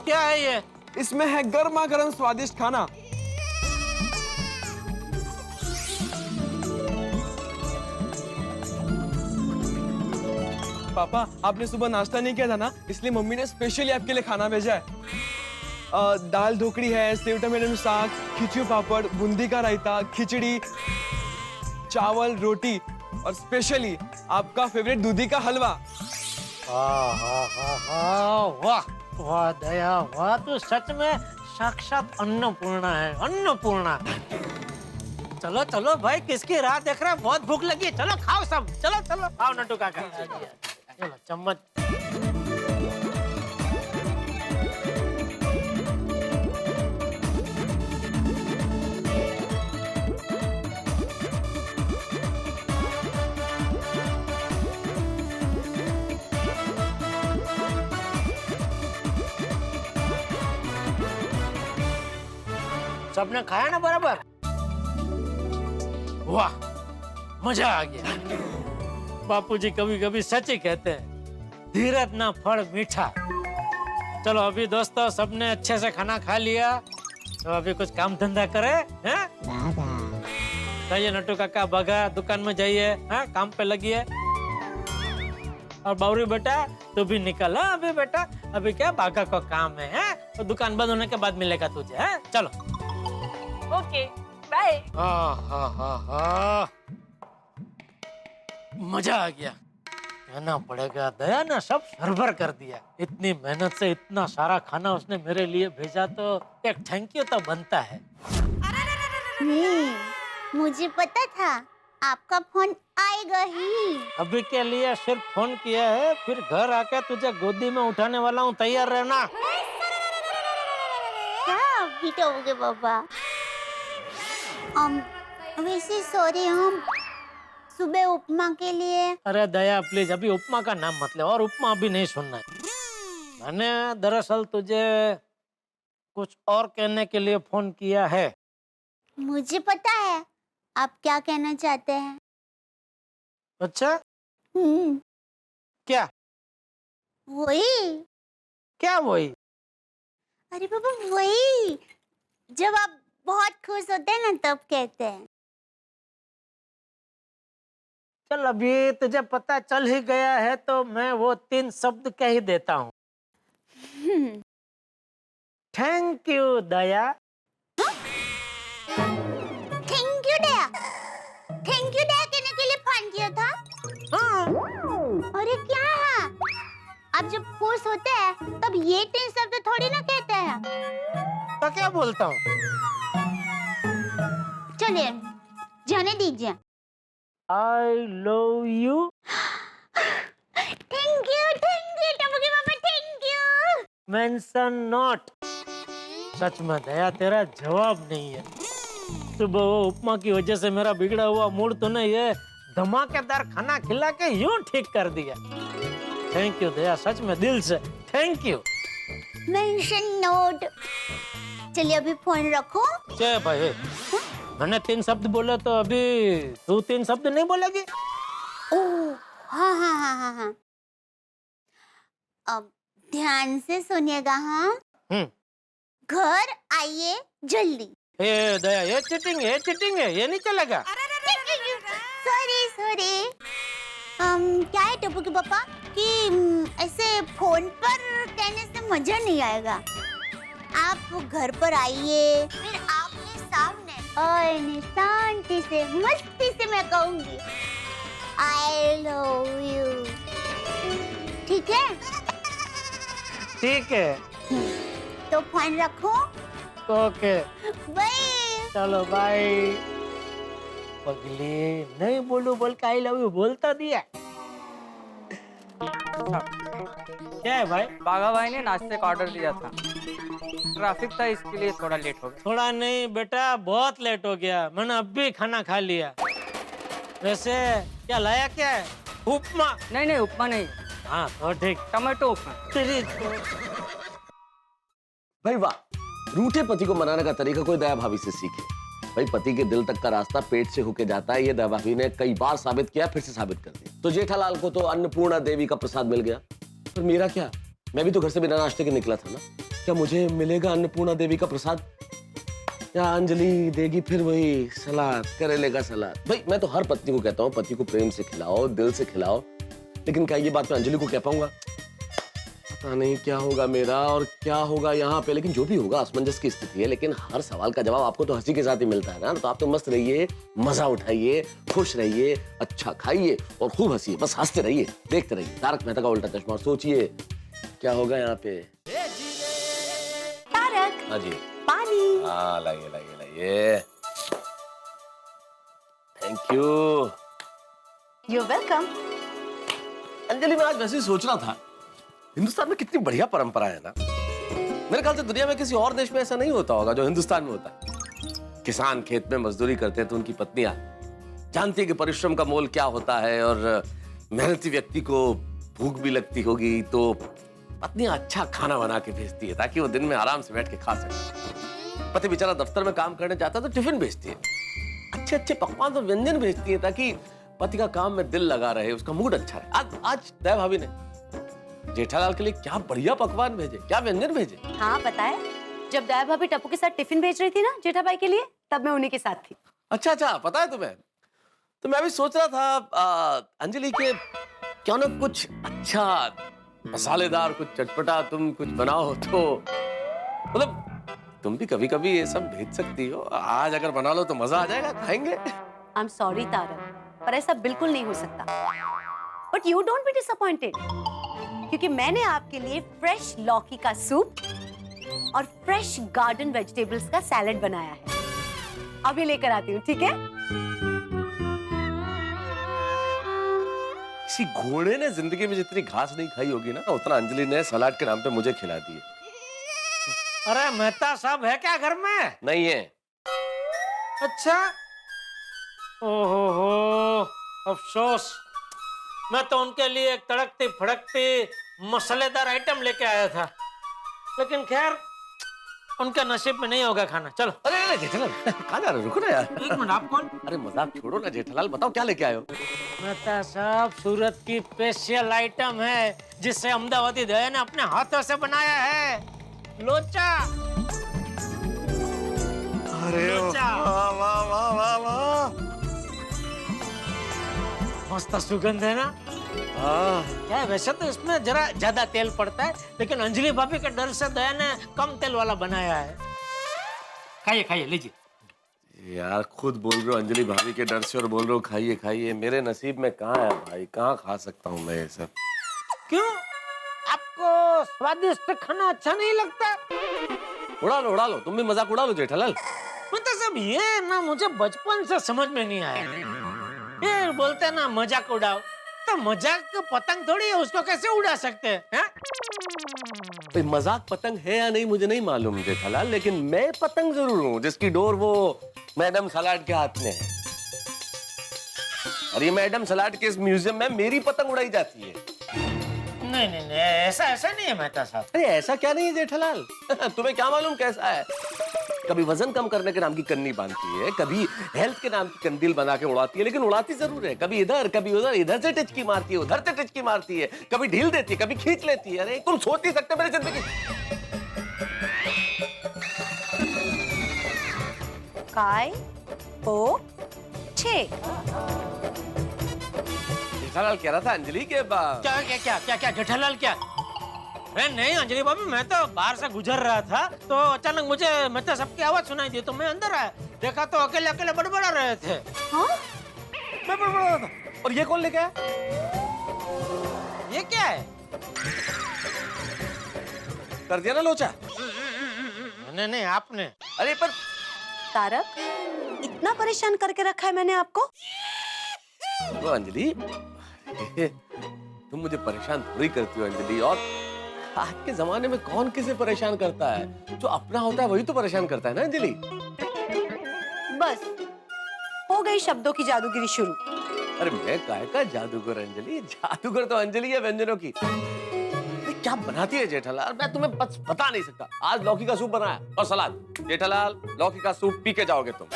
क्या है ये? इसमें है गर्मा गर्म स्वादिष्ट खाना। पापा, आपने सुबह नाश्ता नहीं किया था ना, इसलिए मम्मी ने स्पेशली आपके लिए खाना भेजा है। दाल ढोकड़ी है, सेव टमाटर साग, खिचड़ी पापड़, बूंदी का रायता, खिचड़ी, चावल, रोटी और स्पेशली आपका फेवरेट दूधी का हलवा। वाह वाह दया वाह, तो सच में साक्षात अन्नपूर्णा है, अन्नपूर्णा। चलो चलो भाई, किसकी राह देख रहा है? बहुत भूख लगी है, चलो खाओ सब, चलो चलो खाओ नट्टू काका। चलो चम्मच। सबने खाया ना बराबर? वाह, मजा आ गया। बापूजी कभी कभी सच ही कहते हैं, धीरज ना फल मीठा। चलो अभी दोस्तों, सबने अच्छे से खाना खा लिया, तो अभी कुछ काम धंधा करे हैं? जाइए नट्टू काका, बगा दुकान में जाइए, हैं? काम पे लगिए। और बावरी बेटा, तू भी निकल। हाँ अभी बेटा, अभी क्या बागा को काम है, हैं? तो दुकान बंद होने के बाद मिलेगा तुझे, हैं? चलो। Okay, bye. मजा आ गया, कहना पड़ेगा दया ने सब सरभर कर दिया। इतनी मेहनत से इतना सारा खाना उसने मेरे लिए भेजा, तो एक थैंक यू तो बनता है। मुझे पता था आपका फोन आएगा ही। अभी के लिए सिर्फ फोन किया है, फिर घर आकर तुझे गोदी में उठाने वाला हूँ, तैयार रहना। क्या अभी तो हो गए बाबा। वैसे सॉरी, हम सुबह उपमा के लिए। अरे दया प्लीज, अभी उपमा का नाम मत ले, और उपमा अभी नहीं सुनना है। मैंने दरअसल तुझे कुछ और कहने के लिए फोन किया है। मुझे पता है आप क्या कहना चाहते हैं। अच्छा? क्या? वही। क्या वही? अरे बाबा वही, जब आप बहुत खुश होते हैं ना तब कहते हैं। चल अभी तुझे पता चल ही गया है, तो मैं वो 3 शब्द कह ही देता हूँ। Thank you Daya. Thank you Daya. Thank you Daya कहने के लिए फोन किया था। हाँ। अरे क्या है, आप जब खुश होते हैं तब ये 3 शब्द थोड़ी ना कहते हैं। तो क्या बोलता हूँ? चलिए जाने दीजिए। I love you। Thank you टमुकी पापा, थैंक यू। Mention not। सच में दया, तेरा जवाब नहीं है। सुबह वो उपमा की वजह से मेरा बिगड़ा हुआ मूड तूने ये धमाकेदार खाना खिला के यूं ठीक कर दिया। थैंक यू दया, सच में दिल से थैंक यू। Mention note. चलिए अभी फोन रखो। क्या भाई, मैंने 3 शब्द बोले तो अभी तू 3 शब्द नहीं बोलेगी? ओह हाँ हाँ हाँ हाँ हाँ। अब ध्यान से सुनिएगा। हाँ, घर आइए जल्दी। ए दया, ये चीटिंग है, ये नहीं चलेगा। Sorry sorry. क्या है टप्पू के पापा कि ऐसे फोन पर कहने से मजा नहीं आएगा। आप घर पर आइए, फिर आपके सामने और शांति से मस्ती से मैं कहूंगी आई लव यू। ठीक है? ठीक है। तो फोन रखो। Okay, bye. चलो बाय। पगले, नहीं बोलू बोल के आई लव यू बोलता दिया। क्या है भाई? बागा भाई ने नाश्ते का ऑर्डर दिया था, ट्रैफिक था इसके लिए थोड़ा लेट हो गया। थोड़ा नहीं बेटा, बहुत लेट हो गया। मैंने अब भी खाना खा लिया। वैसे क्या लाया, क्या है? उपमा? नहीं उपमा नहीं। हाँ तो ठीक, टमाटो उपमा। भाई वाह, रूठे पति को मनाने का तरीका कोई दया भाभी से सीखे। भाई पति के दिल तक का रास्ता पेट से होके जाता है, ये दया भाभी ने कई बार साबित किया, फिर से साबित कर दिया। तो जेठालाल को तो अन्नपूर्णा देवी का प्रसाद मिल गया, पर मेरा क्या? मैं भी तो घर से बिना नाश्ते के निकला था ना। क्या मुझे मिलेगा अन्नपूर्णा देवी का प्रसाद, या अंजलि देगी फिर वही सलाद, करेले का सलाद? भाई मैं तो हर पत्नी को कहता हूँ पति को प्रेम से खिलाओ, दिल से खिलाओ, लेकिन क्या ये बात मैं अंजलि को कह पाऊंगा? पता नहीं क्या होगा मेरा और क्या होगा यहाँ पे। लेकिन जो भी होगा असमंजस की स्थिति है, लेकिन हर सवाल का जवाब आपको तो हंसी के साथ ही मिलता है ना। तो आप तो मस्त रहिए, मजा उठाइए, खुश रहिए, अच्छा खाइए और खूब हंसिए, बस हंसते रहिए, देखते रहिए तारक मेहता का उल्टा चश्मा। सोचिए क्या होगा यहाँ पे। तारक, हाँ जी, पानी। हाँ लाइए लाइए लाइए। Thank you. You welcome. Anjali मैं आज वैसे ही सोच रहा था, हिंदुस्तान में कितनी बढ़िया परंपरा है ना। मेरे ख्याल से दुनिया में किसी और देश में ऐसा नहीं होता होगा जो हिंदुस्तान में होता है। किसान खेत में मजदूरी करते हैं तो उनकी पत्नियां जानती है कि परिश्रम का मोल क्या होता है, और मेहनती व्यक्ति को भूख भी लगती होगी तो पत्नियां अच्छा खाना बना के भेजती है ताकि वो दिन में आराम से बैठ के खा सके। पति बेचारा दफ्तर में काम करने जाता है तो टिफिन भेजती है, अच्छे अच्छे पकवान और व्यंजन भेजती है ताकि पति का काम में दिल लगा रहे, उसका मूड अच्छा रहे। आज दया भाभी ने जेठालाल के लिए क्या बढ़िया पकवान भेजे, क्या व्यंजन भेजे। हाँ पता है, जब दया भाभी टप्पू के साथ टिफिन भेज रही थी ना जेठा भाई के लिए, तब मैं उन्हीं के साथ थी। अच्छा अच्छा, पता है तुम्हें, तो मैं भी सोच रहा था अंजलि के क्यों ना कुछ अच्छा मसालेदार, कुछ चटपटा तुम कुछ बनाओ तो मतलब तुम भी कभी कभी ये सब भेज सकती हो। आज अगर बना लो तो मजा आ जाएगा, खाएंगे। आई एम सॉरी तारक, पर ऐसा बिल्कुल नहीं हो सकता। But you don't be disappointed, क्योंकि मैंने आपके लिए फ्रेश लौकी का सूप और फ्रेश गार्डन वेजिटेबल्स का सैलेड बनाया है। अभी लेकर आती हूँ, ठीक है? किसी घोड़े ने जिंदगी में जितनी घास नहीं खाई होगी ना, उतना अंजलि ने सलाद के नाम पे मुझे खिला दी है। अरे मेहता साहब है क्या घर में? नहीं है। अच्छा, ओहो अफसोस, मैं तो उनके लिए एक तड़कती फड़कती मसालेदार आइटम लेके आया था, लेकिन खैर उनका नसीब में नहीं होगा खाना। चलो। अरे जेठालाल कहाँ जा रहे हो? रुको ना यार। एक मिनट, आप कौन? अरे मजाक छोड़ो ना जेठालाल, बताओ क्या लेके आए हो? मेहता साहब, सूरत की स्पेशल आइटम है जिसे अहमदाबादी दया ने अपने हाथों से बनाया है, लोचा। अरे वाह वाह वाह वाह वाह, मस्त सुगंध है ना। क्या है, वैसे तो इसमें जरा ज्यादा तेल पड़ता है, लेकिन अंजलि भाभी के डर से दया ने कम तेल वाला बनाया है। खाइए खाइए, लीजिए। यार खुद बोल रहे हो अंजलि भाभी के डर से और बोल रहे हो खाइए खाइए। मेरे नसीब में कहाँ है भाई, कहाँ खा सकता हूँ मैं ये सब। क्यों, आपको स्वादिष्ट खाना अच्छा नहीं लगता? उड़ा लो, तुम भी मजाक उड़ा लो जेठालाल। मतलब सब ये ना मुझे बचपन से समझ में नहीं आया। ये बोलते हैं ना मजाक उड़ाओ, तो मजाक पतंग थोड़ी है, उसको कैसे उड़ा सकते हैं? मजाक पतंग है या नहीं मुझे नहीं मालूम जेठालाल, लेकिन मैं पतंग जरूर हूँ जिसकी डोर वो मैडम सलाड के हाथ में है। और ये मैडम सलाड के इस म्यूजियम में मेरी पतंग उड़ाई जाती है। नहीं नहीं नहीं, ऐसा नहीं है मेहता साहब। अरे ऐसा क्या नहीं है जेठालाल तुम्हें क्या मालूम कैसा है? कभी वजन कम करने के नाम की कन्नी बांधती है, कभी हेल्थ के नाम की कंदील बना के उड़ाती है, लेकिन उड़ाती जरूर है। कभी इधर कभी उधर, इधर से टिचकी मारती है, उधर से टिचकी मारती है, कभी ढील देती है, कभी खींच लेती है। अरे तुम सोच नहीं सकते मेरी जिंदगी। काय पो छे। जेठालाल कह रहा था अंजलि के क्या क्या क्या क्या क्या जेठालाल क्या? अरे नहीं अंजलि भाभी, मैं तो बाहर से गुजर रहा था तो अचानक मुझे मेहता साहब की आवाज सुनाई दी, तो मैं अंदर आया, देखा तो अकेले अकेले बड़बड़ा रहे थे। हाँ? मैं बड़बड़ा रहा था। और ये कौन लेके आया? ये क्या है? कर दिया ना लोचा? नहीं नहीं आपने। अरे पर तारक, इतना परेशान करके रखा है मैंने आपको? तो अंजलि तुम मुझे परेशान थोड़ी करती हो अंजलि। और आज के जमाने में कौन किसे परेशान करता है? जो अपना होता है वही तो परेशान करता है ना अंजलि। बस हो गई शब्दों की जादूगिरी शुरू। अरे मैं काय का जादूगर अंजलि? जादूगर तो अंजलि है व्यंजनों की। क्या बनाती है जेठालाल, मैं तुम्हें बता नहीं सकता। आज लौकी का सूप बनाया और सलाद। जेठालाल लौकी का सूप पी के जाओगे तुम।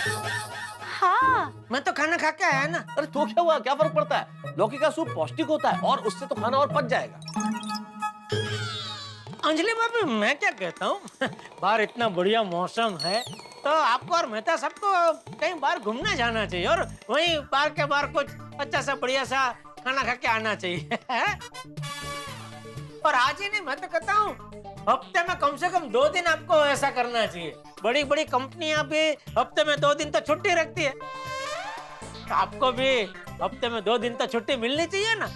हाँ, मैं तो खाना खा के आया ना। अरे तो क्या हुआ, क्या फर्क पड़ता है? लौकी का सूप पौष्टिक होता है और उससे तो खाना और पच जाएगा। अंजलि भाभी मैं क्या कहता हूँ, बाहर इतना बढ़िया मौसम है तो आपको और मेहता सबको कहीं बाहर घूमने जाना चाहिए और वहीं बाहर के बाहर कुछ अच्छा सा बढ़िया सा खाना खा के आना चाहिए। और आज ही नहीं, मैं तो कहता हूँ हफ्ते में कम से कम 2 दिन आपको ऐसा करना चाहिए। बड़ी बड़ी कंपनियां भी हफ्ते में 2 दिन तो छुट्टी रखती है, तो आपको भी हफ्ते में 2 दिन तो छुट्टी मिलनी चाहिए ना।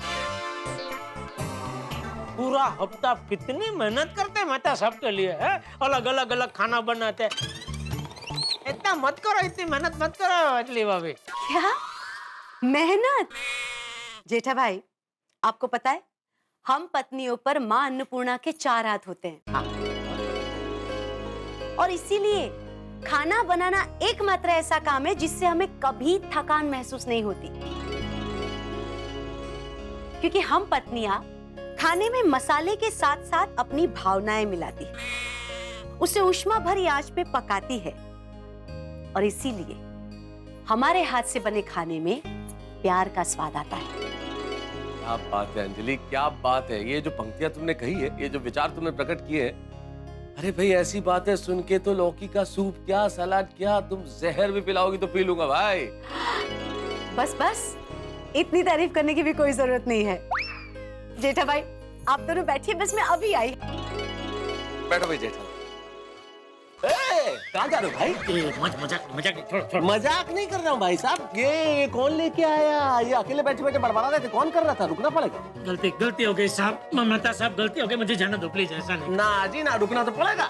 पूरा हफ्ता कितनी मेहनत करते हैं मेहता साहब के लिए, है अलग अलग खाना बनाते। इतना मत करो, इतनी मेहनत मत करो अंजलि भाभी। क्या मेहनत? जेठा भाई, आपको पता है हम पत्नियों पर माँ अन्नपूर्णा के 4 हाथ होते हैं। और इसीलिए खाना बनाना एकमात्र ऐसा काम है जिससे हमें कभी थकान महसूस नहीं होती, क्योंकि हम पत्नियां खाने में मसाले के साथ साथ अपनी भावनाएं मिलाती है, उसे ऊष्मा भरी आंच पे पकाती है, और इसीलिए हमारे हाथ से बने खाने में प्यार का स्वाद आता है। क्या बात है अंजलि, क्या बात है। ये जो पंक्तियां तुमने कही है, ये जो विचार तुमने प्रकट किए हैं, अरे भाई ऐसी बातें सुन के तो लौकी का सूप क्या, सलाद क्या, तुम जहर भी पिलाओगी तो पी लूंगा भाई। बस बस, इतनी तारीफ करने की भी कोई जरूरत नहीं है। जेठा भाई आप दोनों बैठिए, बस मैं अभी आई। बैठो भाई जेठा। कहाँ जा रहे हो भाई? मजाक मजाक नहीं कर रहा हूँ भाई साहब। ये कौन लेके आया? ये अकेले बैठे बैठे बड़बड़ा रहे थे, कौन कर रहा था? रुकना पड़ेगा। गलती हो गई साहब, मेहता साहब गलती हो गई, मुझे जाना दो प्लीज। ऐसा नहीं ना जी ना, रुकना तो पड़ेगा।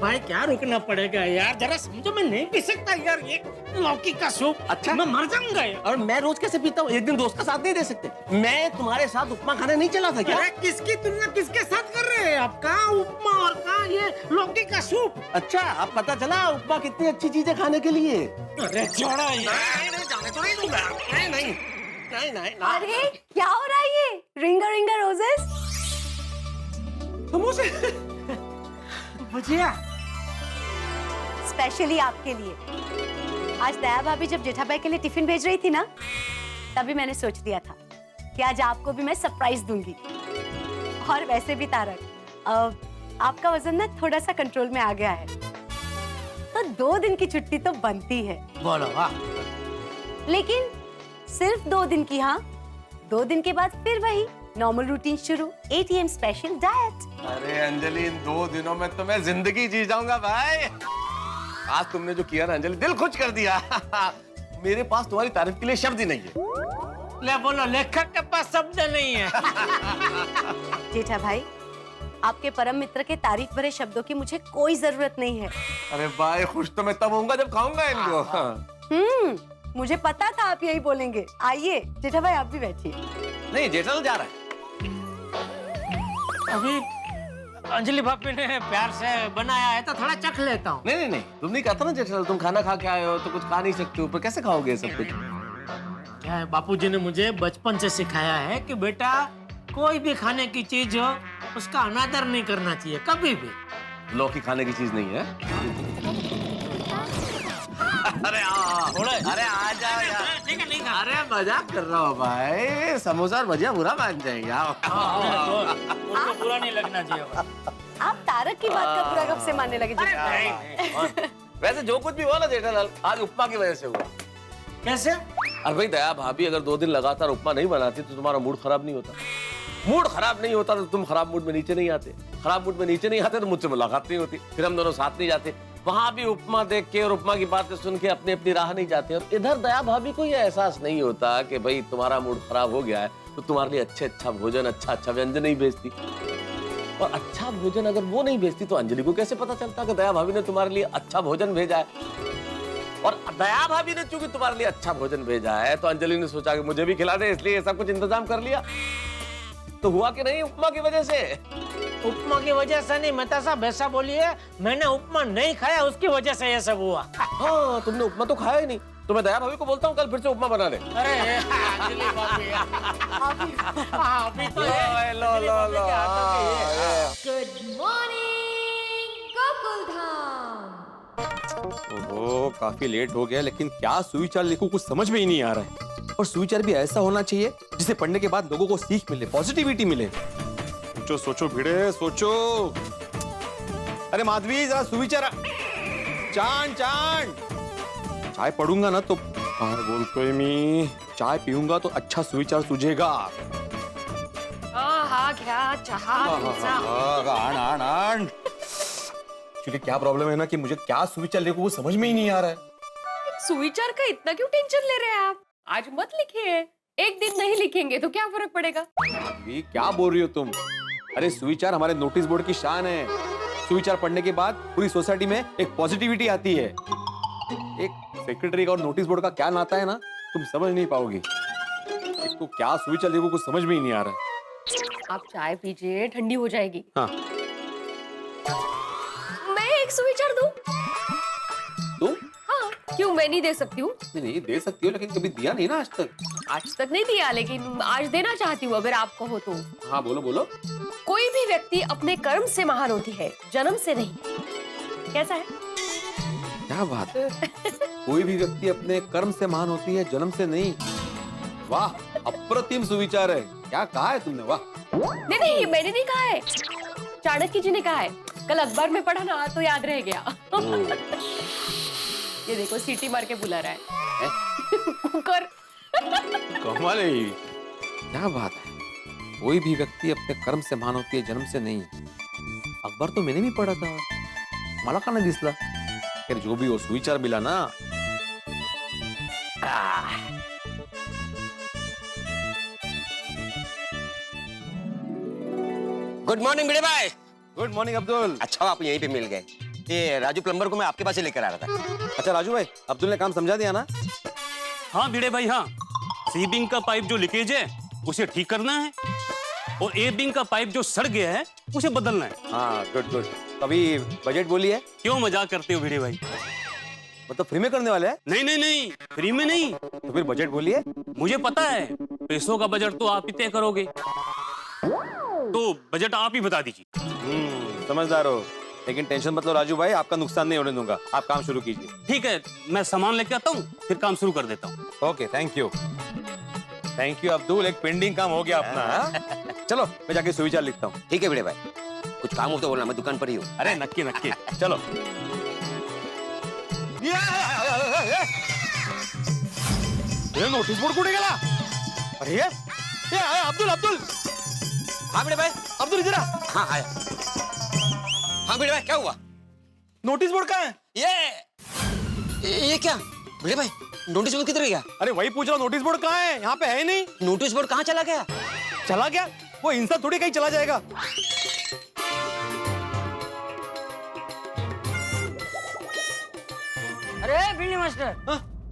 भाई क्या रुकना पड़ेगा यार, जरा समझो, मैं नहीं पी सकता यार ये लौकी का सूप। अच्छा मैं मर जाऊंगा यार। और मैं रोज कैसे पीता हूँ? एक दिन दोस्त का साथ नहीं दे सकते? मैं तुम्हारे साथ उपमा खाने नहीं चला था क्या? अरे किसकी तुलना किसके साथ कर रहे हैं आप? कहाँ उपमा और कहाँ ये लौकी का सूप? अच्छा अब पता चला उपमा कितनी अच्छी चीज है खाने के लिए। अरे छोड़ो यार, जाने तो नहीं दूंगा। नहीं। अरे क्या हो रहा है ये? रिंगा रिंगा रोजेस, भुजिया स्पेशली आपके लिए। आज दया भाभी जब जेठा भाई के लिए टिफिन भेज रही थी ना, तभी मैंने सोच लिया था कि आज आपको भी मैं सरप्राइज दूंगी। और वैसे भी तारक, आपका वजन ना थोड़ा सा कंट्रोल में आ गया है, तो 2 दिन की छुट्टी तो बनती है। बोलो वाह। लेकिन सिर्फ 2 दिन की, हाँ 2 दिन के बाद फिर वही नॉर्मल रूटीन शुरू, ATM स्पेशल डाइट। अरे अंजलि, इन 2 दिनों में तो मैं जिंदगी जी जाऊंगा भाई। आज तुमने जो किया ना अंजलि, दिल खुश कर दिया। मेरे पास तुम्हारी तारीफ के लिए शब्द ही नहीं है। ले बोलो, लेखक के पास शब्द नहीं है। जेठा भाई, आपके परम मित्र के तारीफ भरे शब्दों की मुझे कोई जरूरत नहीं है। अरे भाई खुश तो मैं तब होऊंगा जब खाऊंगा इनको। मुझे पता था आप यही बोलेंगे। आइए जेठा भाई, आप भी बैठिए। नहीं, जेठालाल जा रहा है। अभी अंजलि भाभी ने प्यार से बनाया है तो थोड़ा चख लेता हूँ। नहीं, तुम नहीं कहता ना जेठालाल, तुम खाना खा के आए हो तो कुछ खा नहीं सकते हो, पर कैसे खाओगे सब कुछ? क्या है, बापूजी ने मुझे बचपन से सिखाया है कि बेटा कोई भी खाने की चीज हो उसका अनादर नहीं करना चाहिए कभी भी। लौकी खाने की चीज नहीं है। अरे अरे आ जाओ यार। ठीक है, नहीं खा। अरे मजाक कर रहा हूँ भाई, समोसा और भजिया बुरा मान जाएंगे। आओ। उसको बुरा नहीं लगना चाहिए। आप तारक की बात का बुरा कब से मानने लगे? वैसे जो कुछ भी हुआ ना जेठालाल, आज उपमा की वजह से हुआ। कैसे? अरे भाई दया भाभी अगर 2 दिन लगातार उपमा नहीं बनाती तो तुम्हारा मूड खराब नहीं होता। मूड खराब नहीं होता तो तुम खराब मूड में नीचे नहीं आते। खराब मूड में नीचे नहीं आते तो मुझसे मुलाकात नहीं होती, फिर हम दोनों साथ नहीं जाते। वहां भी उपमा देख के और उपमा की बातें सुन के अपनी अपनी राह नहीं जाते। और इधर दया भाभी को यह एहसास नहीं होता कि भाई तुम्हारा मूड खराब हो गया है तो तुम्हारे लिए अच्छा भोजन, अच्छा व्यंजन नहीं भेजती। और अच्छा भोजन अगर वो नहीं भेजती तो अंजलि को कैसे पता चलता कि दया भाभी ने तुम्हारे लिए अच्छा भोजन भेजा है। और दया भाभी ने चूंकि तुम्हारे लिए अच्छा भोजन भेजा है तो अंजलि ने सोचा कि मुझे भी खिला दे, इसलिए सब कुछ इंतजाम कर लिया। तो हुआ कि नहीं उपमा की वजह से? उपमा की वजह से नहीं, मेहता साहब ऐसा बोलिए, मैंने उपमा नहीं खाया उसकी वजह से ये सब हुआ। हाँ तुमने उपमा तो खाया ही नहीं, तो मैं दया भाभी को बोलता हूँ कल फिर से उपमा बना ले। अरे अंजलि भाभी, अभी तो लो। Good morning Gokuldham. ओहो काफी लेट हो गया, लेकिन क्या सुविचार लिखूं कुछ समझ में ही नहीं आ रहा है। और सुविचार भी ऐसा होना चाहिए जिसे पढ़ने के बाद लोगों को सीख मिले, पॉजिटिविटी मिले। सोचो भिड़े सोचो। अरे माधवी जरा सुविचार। चांद चाय पढ़ूंगा ना तो बोलतोय मी, चाय पीऊंगा तो अच्छा सुविचार सूझेगा। हाँ घ्या चहा तुमचा। आण। एक्चुअली क्या प्रॉब्लम है ना कि मुझे क्या सुविचार लिखूं वो समझ में ही नहीं आ रहा है। सुविचार का इतना क्यों टेंशन ले रहे हैं आप? आज मत लिखिए, एक दिन नहीं लिखेंगे तो क्या फर्क पड़ेगा? अभी क्या बोल रही हो तुम? अरे सुविचार हमारे नोटिस बोर्ड की शान है। सुविचार पढ़ने के बाद पूरी सोसाइटी में एक पॉजिटिविटी आती है। एक सेक्रेटरी का और नोटिस बोर्ड का क्या नाता है ना, तुम समझ नहीं पाओगी। एक तो क्या सुविचार लिखूं कुछ समझ में ही नहीं आ रहा है। आप चाय पीजिए, ठंडी हो जाएगी। हाँ। मैं एक सुविचार दूं? तुम? हाँ, क्यों मैं नहीं दे सकती हूँ? नहीं दे सकती हो, लेकिन कभी दिया नहीं ना आज तक। आज तक नहीं दिया, लेकिन आज देना चाहती हूँ अगर आप कहो तो। हाँ बोलो। कोई भी व्यक्ति अपने कर्म से महान होती है, जन्म से नहीं। कैसा है? क्या बात है। कोई भी व्यक्ति अपने कर्म से महान होती है, जन्म से नहीं। वाह अप्रतिम सुविचार है। क्या कहा है तुमने? वाह। नहीं मैंने नहीं कहा है, चाणक्य जी ने कहा है। कल अखबार में पढ़ा ना तो याद रह गया। ये देखो सीटी मार के बुला रहा है। कुकर। कमाल है। क्या बात है। कोई भी व्यक्ति अपने कर्म से महान होती है, जन्म से नहीं। अखबार तो मैंने भी पढ़ा था, मला का नहीं दिसला। फिर जो भी हो सुविचार मिला ना। गुड मॉर्निंग भिड़े भाई। Good morning Abdul. अच्छा आप यहीं पे मिल गए। ये राजू प्लम्बर को मैं आपके पास ही लेकर आ रहा था। अच्छा राजू भाई, अब्दुल ने काम समझा दिया ना? हाँ भिड़े भाई हाँ, सी बिंग का पाइप जो लीकेज है उसे ठीक करना है और ए बिंग का पाइप जो सड़ गया है उसे बदलना है। हाँ गुड। अभी बजट बोली है। क्यों मजाक करते हो भिड़े भाई? मतलब फ्री में करने वाले हैं? नहीं फ्री में नहीं। तो फिर बजट बोलिए। मुझे पता है पैसों का बजट तो आप ही तय करोगे, तो बजट आप ही बता दीजिए। समझदार हो, लेकिन टेंशन मत लो राजू भाई, आपका नुकसान नहीं होने दूंगा। आप काम शुरू कीजिए। ठीक है, मैं सामान लेके आता हूँ फिर काम शुरू कर देता हूँ। ओके थैंक यू अब्दुल, एक पेंडिंग काम हो गया अपना। चलो मैं जाके सुविचार लिखता हूँ। ठीक है भिड़े भाई, कुछ काम हो तो बोलना, मैं दुकान पर ही हूँ। अरे नक्की चलो। ये नोटिस बोर्ड कुठे गेला? अरे ये अब्दुल। हाँ भिड़े भाई। अब्दुल इधर आ। हाँ आया। हाँ भिड़े भाई क्या हुआ? नोटिस बोर्ड कहाँ है? ये क्या भिड़े भाई, नोटिस बोर्ड किधर गया? अरे वही पूछ रहा हूँ, नोटिस बोर्ड कहाँ है? यहाँ पे है ही नहीं। नोटिस बोर्ड कहाँ चला गया? चला गया? वो इंसान थोड़ी कहीं चला जाएगा। अरे बिल्ली मास्टर,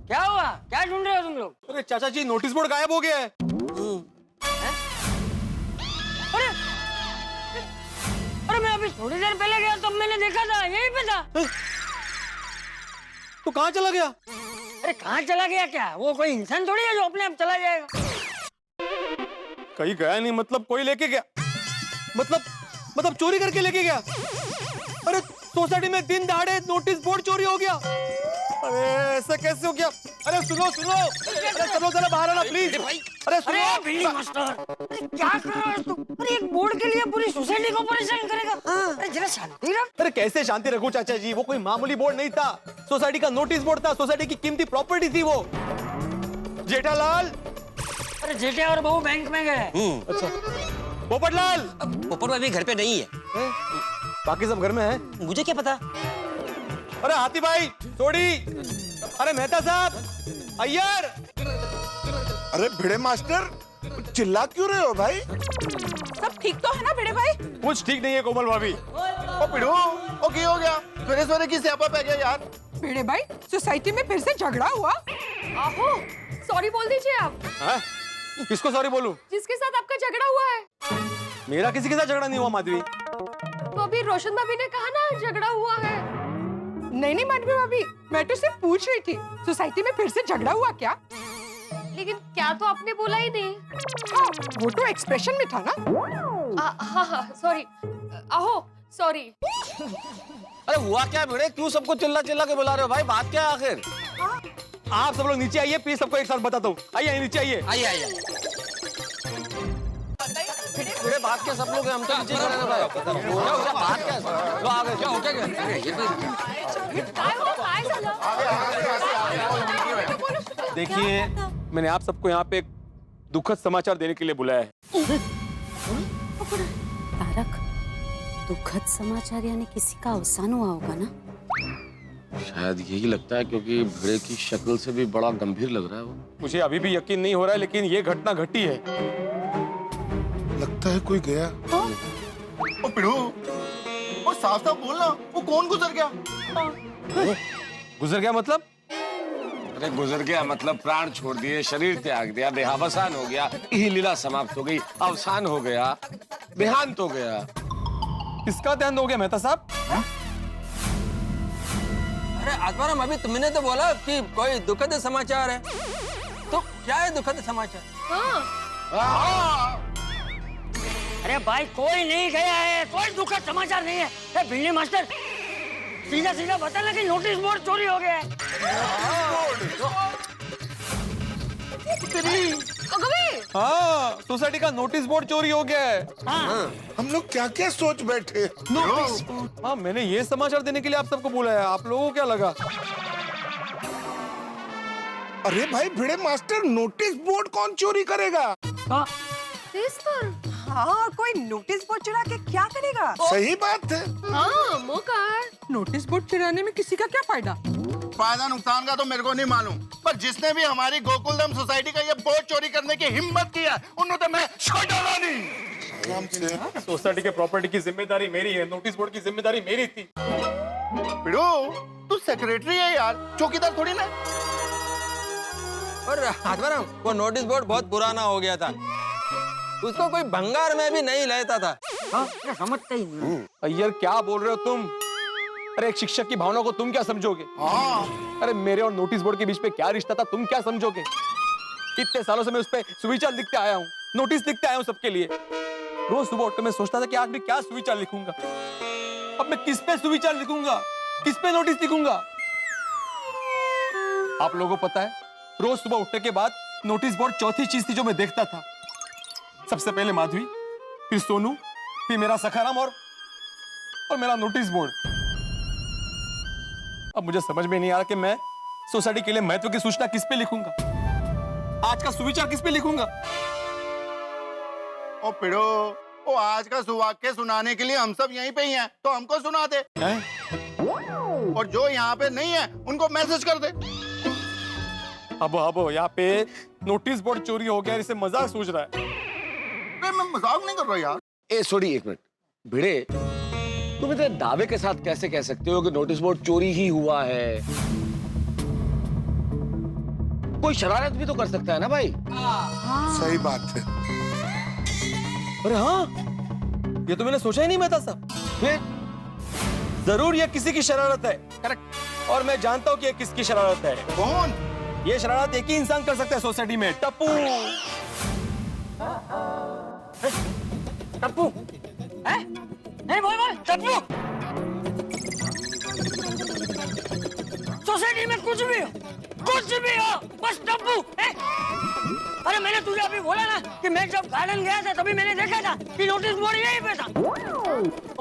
क्या हुआ? क्या ढूंढ रहे हो तुम लोग? अरे चाचा जी नोटिस बोर्ड गायब हो गया है। अरे मैं अभी थोड़ी देर पहले गया तब मैंने देखा था, यहीं पे था। तो कहाँ चला गया? अरे कहाँ चला गया क्या? वो कोई इंसान थोड़ी है जो अपने आप चला जाएगा। कहीं गया नहीं मतलब कोई लेके गया, मतलब चोरी करके लेके गया। अरे सोसाइटी में दिन दहाड़े नोटिस बोर्ड चोरी हो गया। अरे ऐसा कैसे हो गया? अरे सुनो, अरे चलो जरा बाहर आना प्लीज। अरे सुनो। अरे बिल्ली मास्टर, क्या कर रहा है तू? अरे एक बोर्ड के लिए पूरी सोसाइटी को परेशान करेगा? अरे जरा शांति रख। अरे कैसे शांति रखूं चाचा जी, वो कोई मामूली बोर्ड नहीं था, सोसाइटी का नोटिस बोर्ड था, सोसाइटी की कीमती प्रॉपर्टी थी वो। जेठालाल। अरे जेठा और बहू बैंक में गए। अच्छा पोपटलाल। पोपट अभी घर पे नहीं है। बाकी सब घर में है, मुझे क्या पता। अरे हाथी भाई, सोडी, अरे मेहता साहब, अय्यर। अरे भिड़े मास्टर, चिल्ला क्यों रहे हो भाई? सब ठीक तो है ना भिड़े भाई? कुछ ठीक नहीं है कोमल भाभी। ओ पिड़ो, ओ क्या हो गया? सवेरे की स्यापा पै गया यार। भिड़े भाई, सोसाइटी में फिर से झगड़ा हुआ? आहो, सॉरी बोल दीजिए आप। हाँ? किसको सॉरी बोलूं? जिसके साथ आपका झगड़ा हुआ है। मेरा किसी के साथ झगड़ा नहीं हुआ माधवी। तो अभी रोशन भाभी ने कहा ना झगड़ा हुआ है। नहीं माधवी भाभी, मैं तो सिर्फ पूछ रही थी, सोसाइटी में फिर से झगड़ा हुआ क्या? लेकिन क्या तो आपने बोला ही नहीं। हाँ, वो तो एक्सप्रेशन में था ना। हाँ, सॉरी। आहो, सॉरी। अरे हुआ क्या भिड़े, क्यों सबको चिल्ला चिल्ला के बुला रहे हो भाई? बात क्या है आखिर? आप सब लोग नीचे आइए प्लीज, सबको एक साथ बताता हूँ। आइए नीचे आइए। आइए। भिड़े बात क्या, सब लोग हम तो नीचे खड़े हैं भाई। क्या हो गया, बात क्या है? लो आगे, क्या हो गया? देखिए, मैंने आप सबको यहाँ पे एक दुखद समाचार देने के लिए बुलाया है। तारक, दुखद समाचार यानी किसी का अवसान हुआ होगा ना? शायद यही लगता है, क्योंकि भिड़े की शक्ल से भी बड़ा गंभीर लग रहा है वो। मुझे अभी भी यकीन नहीं हो रहा है, लेकिन ये घटना घटी है। लगता है कोई गया। ओ पिड़ो, ओ साफ बोलना, वो कौन गुजर गया? गुजर गया मतलब? अरे गुजर गया मतलब प्राण छोड़ दिए, शरीर त्याग दिया, देहावसान हो गया, यही लीला समाप्त हो गई, अवसान हो गया, देहांत हो गया। इसका देहांत हो गया मेहता साहब? अरे आत्माराम, अभी तुमने तो बोला कि कोई दुखद समाचार है, तो क्या है दुखद समाचार? अरे भाई कोई नहीं गया है, कोई दुखद समाचार नहीं है। ए बिल्ली मास्टर, सीधा सीधा बता ना कि नोटिस बोर्ड चोरी हो गया है। हाँ, सोसाइटी का नोटिस बोर्ड चोरी हो गया है। हाँ। हम लोग क्या क्या सोच बैठे। Notice board? हाँ, मैंने ये समाचार देने के लिए आप सबको बुलाया है। आप लोगों को क्या लगा? अरे भाई भिड़े मास्टर, नोटिस बोर्ड कौन चोरी करेगा? हाँ, कोई नोटिस बोर्ड चुरा के क्या करेगा? सही बात है। हाँ, मौका। नोटिस बोर्ड चुराने में किसी का क्या फायदा? फायदा नुकसान का तो मेरे को नहीं मालूम, पर जिसने भी हमारी गोकुलधाम सोसाइटी का ये बोर्ड चोरी करने की हिम्मत किया, उन्होंने तो मैं छोड़ा नहीं। सोसाइटी के प्रॉपर्टी की जिम्मेदारी मेरी है, नोटिस बोर्ड की जिम्मेदारी मेरी थी। पिड़ो, तू सेक्रेटरी है यार, चौकीदार थोड़ी ना। और आत्माराम, वो नोटिस बोर्ड बहुत पुराना हो गया था, उसको कोई भंगार में भी नहीं लेता था। समझते ही नहीं। अय्यर क्या बोल रहे हो तुम? अरे एक शिक्षक की भावना को तुम क्या समझोगे? अरे मेरे और नोटिस बोर्ड के बीच में क्या रिश्ता था, तुम क्या समझोगे? इतने सालों से मैं उस पे सुविचार लिखते आया हूँ, नोटिस लिखते आया हूँ सबके लिए। रोज सुबह उठकर मैं सोचता था कि आज मैं क्या सुविचार लिखूंगा। अब मैं किस पे सुविचार लिखूंगा, किस पे नोटिस लिखूंगा? आप लोगों को पता है, रोज सुबह उठने के बाद नोटिस बोर्ड चौथी चीज थी जो मैं देखता था। सबसे पहले माधवी, फिर सोनू, फिर मेरा सखाराम और मेरा नोटिस बोर्ड। अब मुझे समझ में नहीं आ रहा कि मैं सोसाइटी के लिए महत्व की सूचना किस पे लिखूंगा, आज का सुविचार किस पे लिखूंगा। ओ पिड़ो, ओ आज का सुवाक्य सुनाने के लिए हम सब यहीं पे ही हैं, तो हमको सुना दे। और जो यहाँ पे नहीं है उनको मैसेज कर दे। अब यहाँ पे नोटिस बोर्ड चोरी हो गया, इसे मजाक सूझ रहा है। मैं मजाक नहीं कर रहा यार। ए सॉरी, एक मिनट। भिड़े, तुम इतने दावे के साथ कैसे कह सकते हो कि नोटिस बोर्ड चोरी ही हुआ है? कोई शरारत भी तो कर सकता है ना भाई। सही बात है। अरे हाँ, ये तो मैंने सोचा ही नहीं मैं था साहब। फिर जरूर ये किसी की शरारत है। करेक्ट। और मैं जानता हूँ कि ये किसकी शरारत है। कौन? ये शरारत एक ही इंसान कर सकता है सोसाइटी में, टप्पू। टप्पू है? नहीं बोल बोल टप्पू। सोसाइटी में कुछ भी हो बस टप्पू है? अरे मैंने तुझे अभी बोला ना कि मैं जब गार्डन गया था तभी मैंने देखा था कि नोटिस बोर्ड यहीं पे था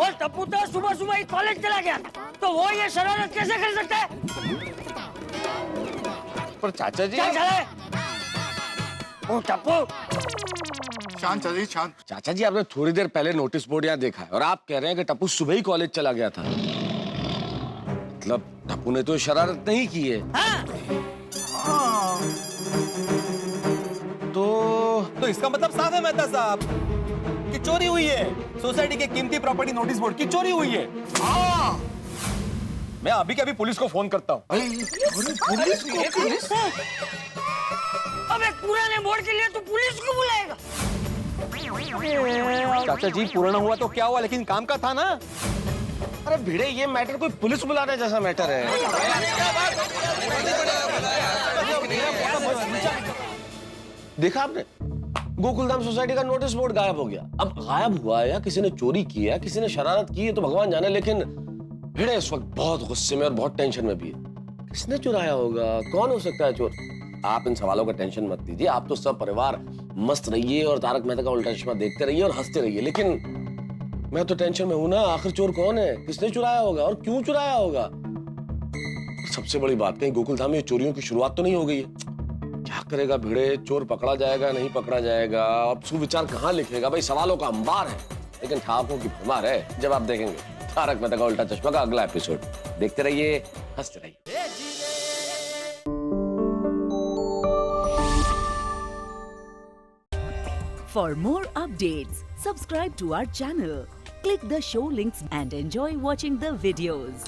और टप्पू तो सुबह सुबह ही कॉलेज चला गया था, तो वो ये शरारत कैसे कर सकता है? पर चाचा जी क्या चले? ओ टप्पू शांत चाचा जी शांत। चाचा जी आपने थोड़ी देर पहले नोटिस बोर्ड यहाँ देखा है और आप कह रहे हैं कि टप्पू सुबह ही कॉलेज चला गया था। मतलब टप्पू ने तो शरारत नहीं की है। तो इसका मतलब साफ है मेहता साहब कि चोरी हुई है। सोसाइटी के कीमती प्रॉपर्टी नोटिस बोर्ड की चोरी हुई है। मैं अभी के अभी पुलिस को फोन करता हूँ। पुलिस? अबे पुराने बोर्ड के लिए तू पुलिस को बुलाएगा? चाचा जी पुराना हुआ तो क्या हुआ, लेकिन काम का था ना। अरे भिड़े ये मैटर कोई पुलिस बुलाने जैसा मैटर है। देखा आपने गोकुलधाम सोसाइटी का नोटिस बोर्ड गायब हो गया। अब गायब हुआ है या किसी ने चोरी की है, किसी ने शरारत की है तो भगवान जाने, लेकिन भिड़े इस वक्त बहुत गुस्से में और बहुत टेंशन में भी है। किसने चुराया होगा, कौन हो सकता है चोर? आप इन सवालों का टेंशन मत लीजिए, आप तो सब परिवार मस्त रहिए और तारक मेहता का उल्टा चश्मा देखते रहिए और हंसते रहिए। लेकिन मैं तो टेंशन में हूं ना, आखिर चोर कौन है, किसने चुराया होगा और क्यों चुराया होगा? सबसे बड़ी बात, कहीं गोकुलधाम में चोरियों की शुरुआत तो नहीं हो गई है? क्या करेगा भिड़े, चोर पकड़ा जाएगा नहीं पकड़ा जाएगा? अब सुविचार कहाँ लिखेगा? भाई सवालों का अंबार है, लेकिन ठाकों की भरमार है। जब आप देखेंगे तारक मेहता का उल्टा चश्मा का अगला एपिसोड, देखते रहिए, हंसते रहिए। For more updates, subscribe to our channel, click the show links and enjoy watching the videos.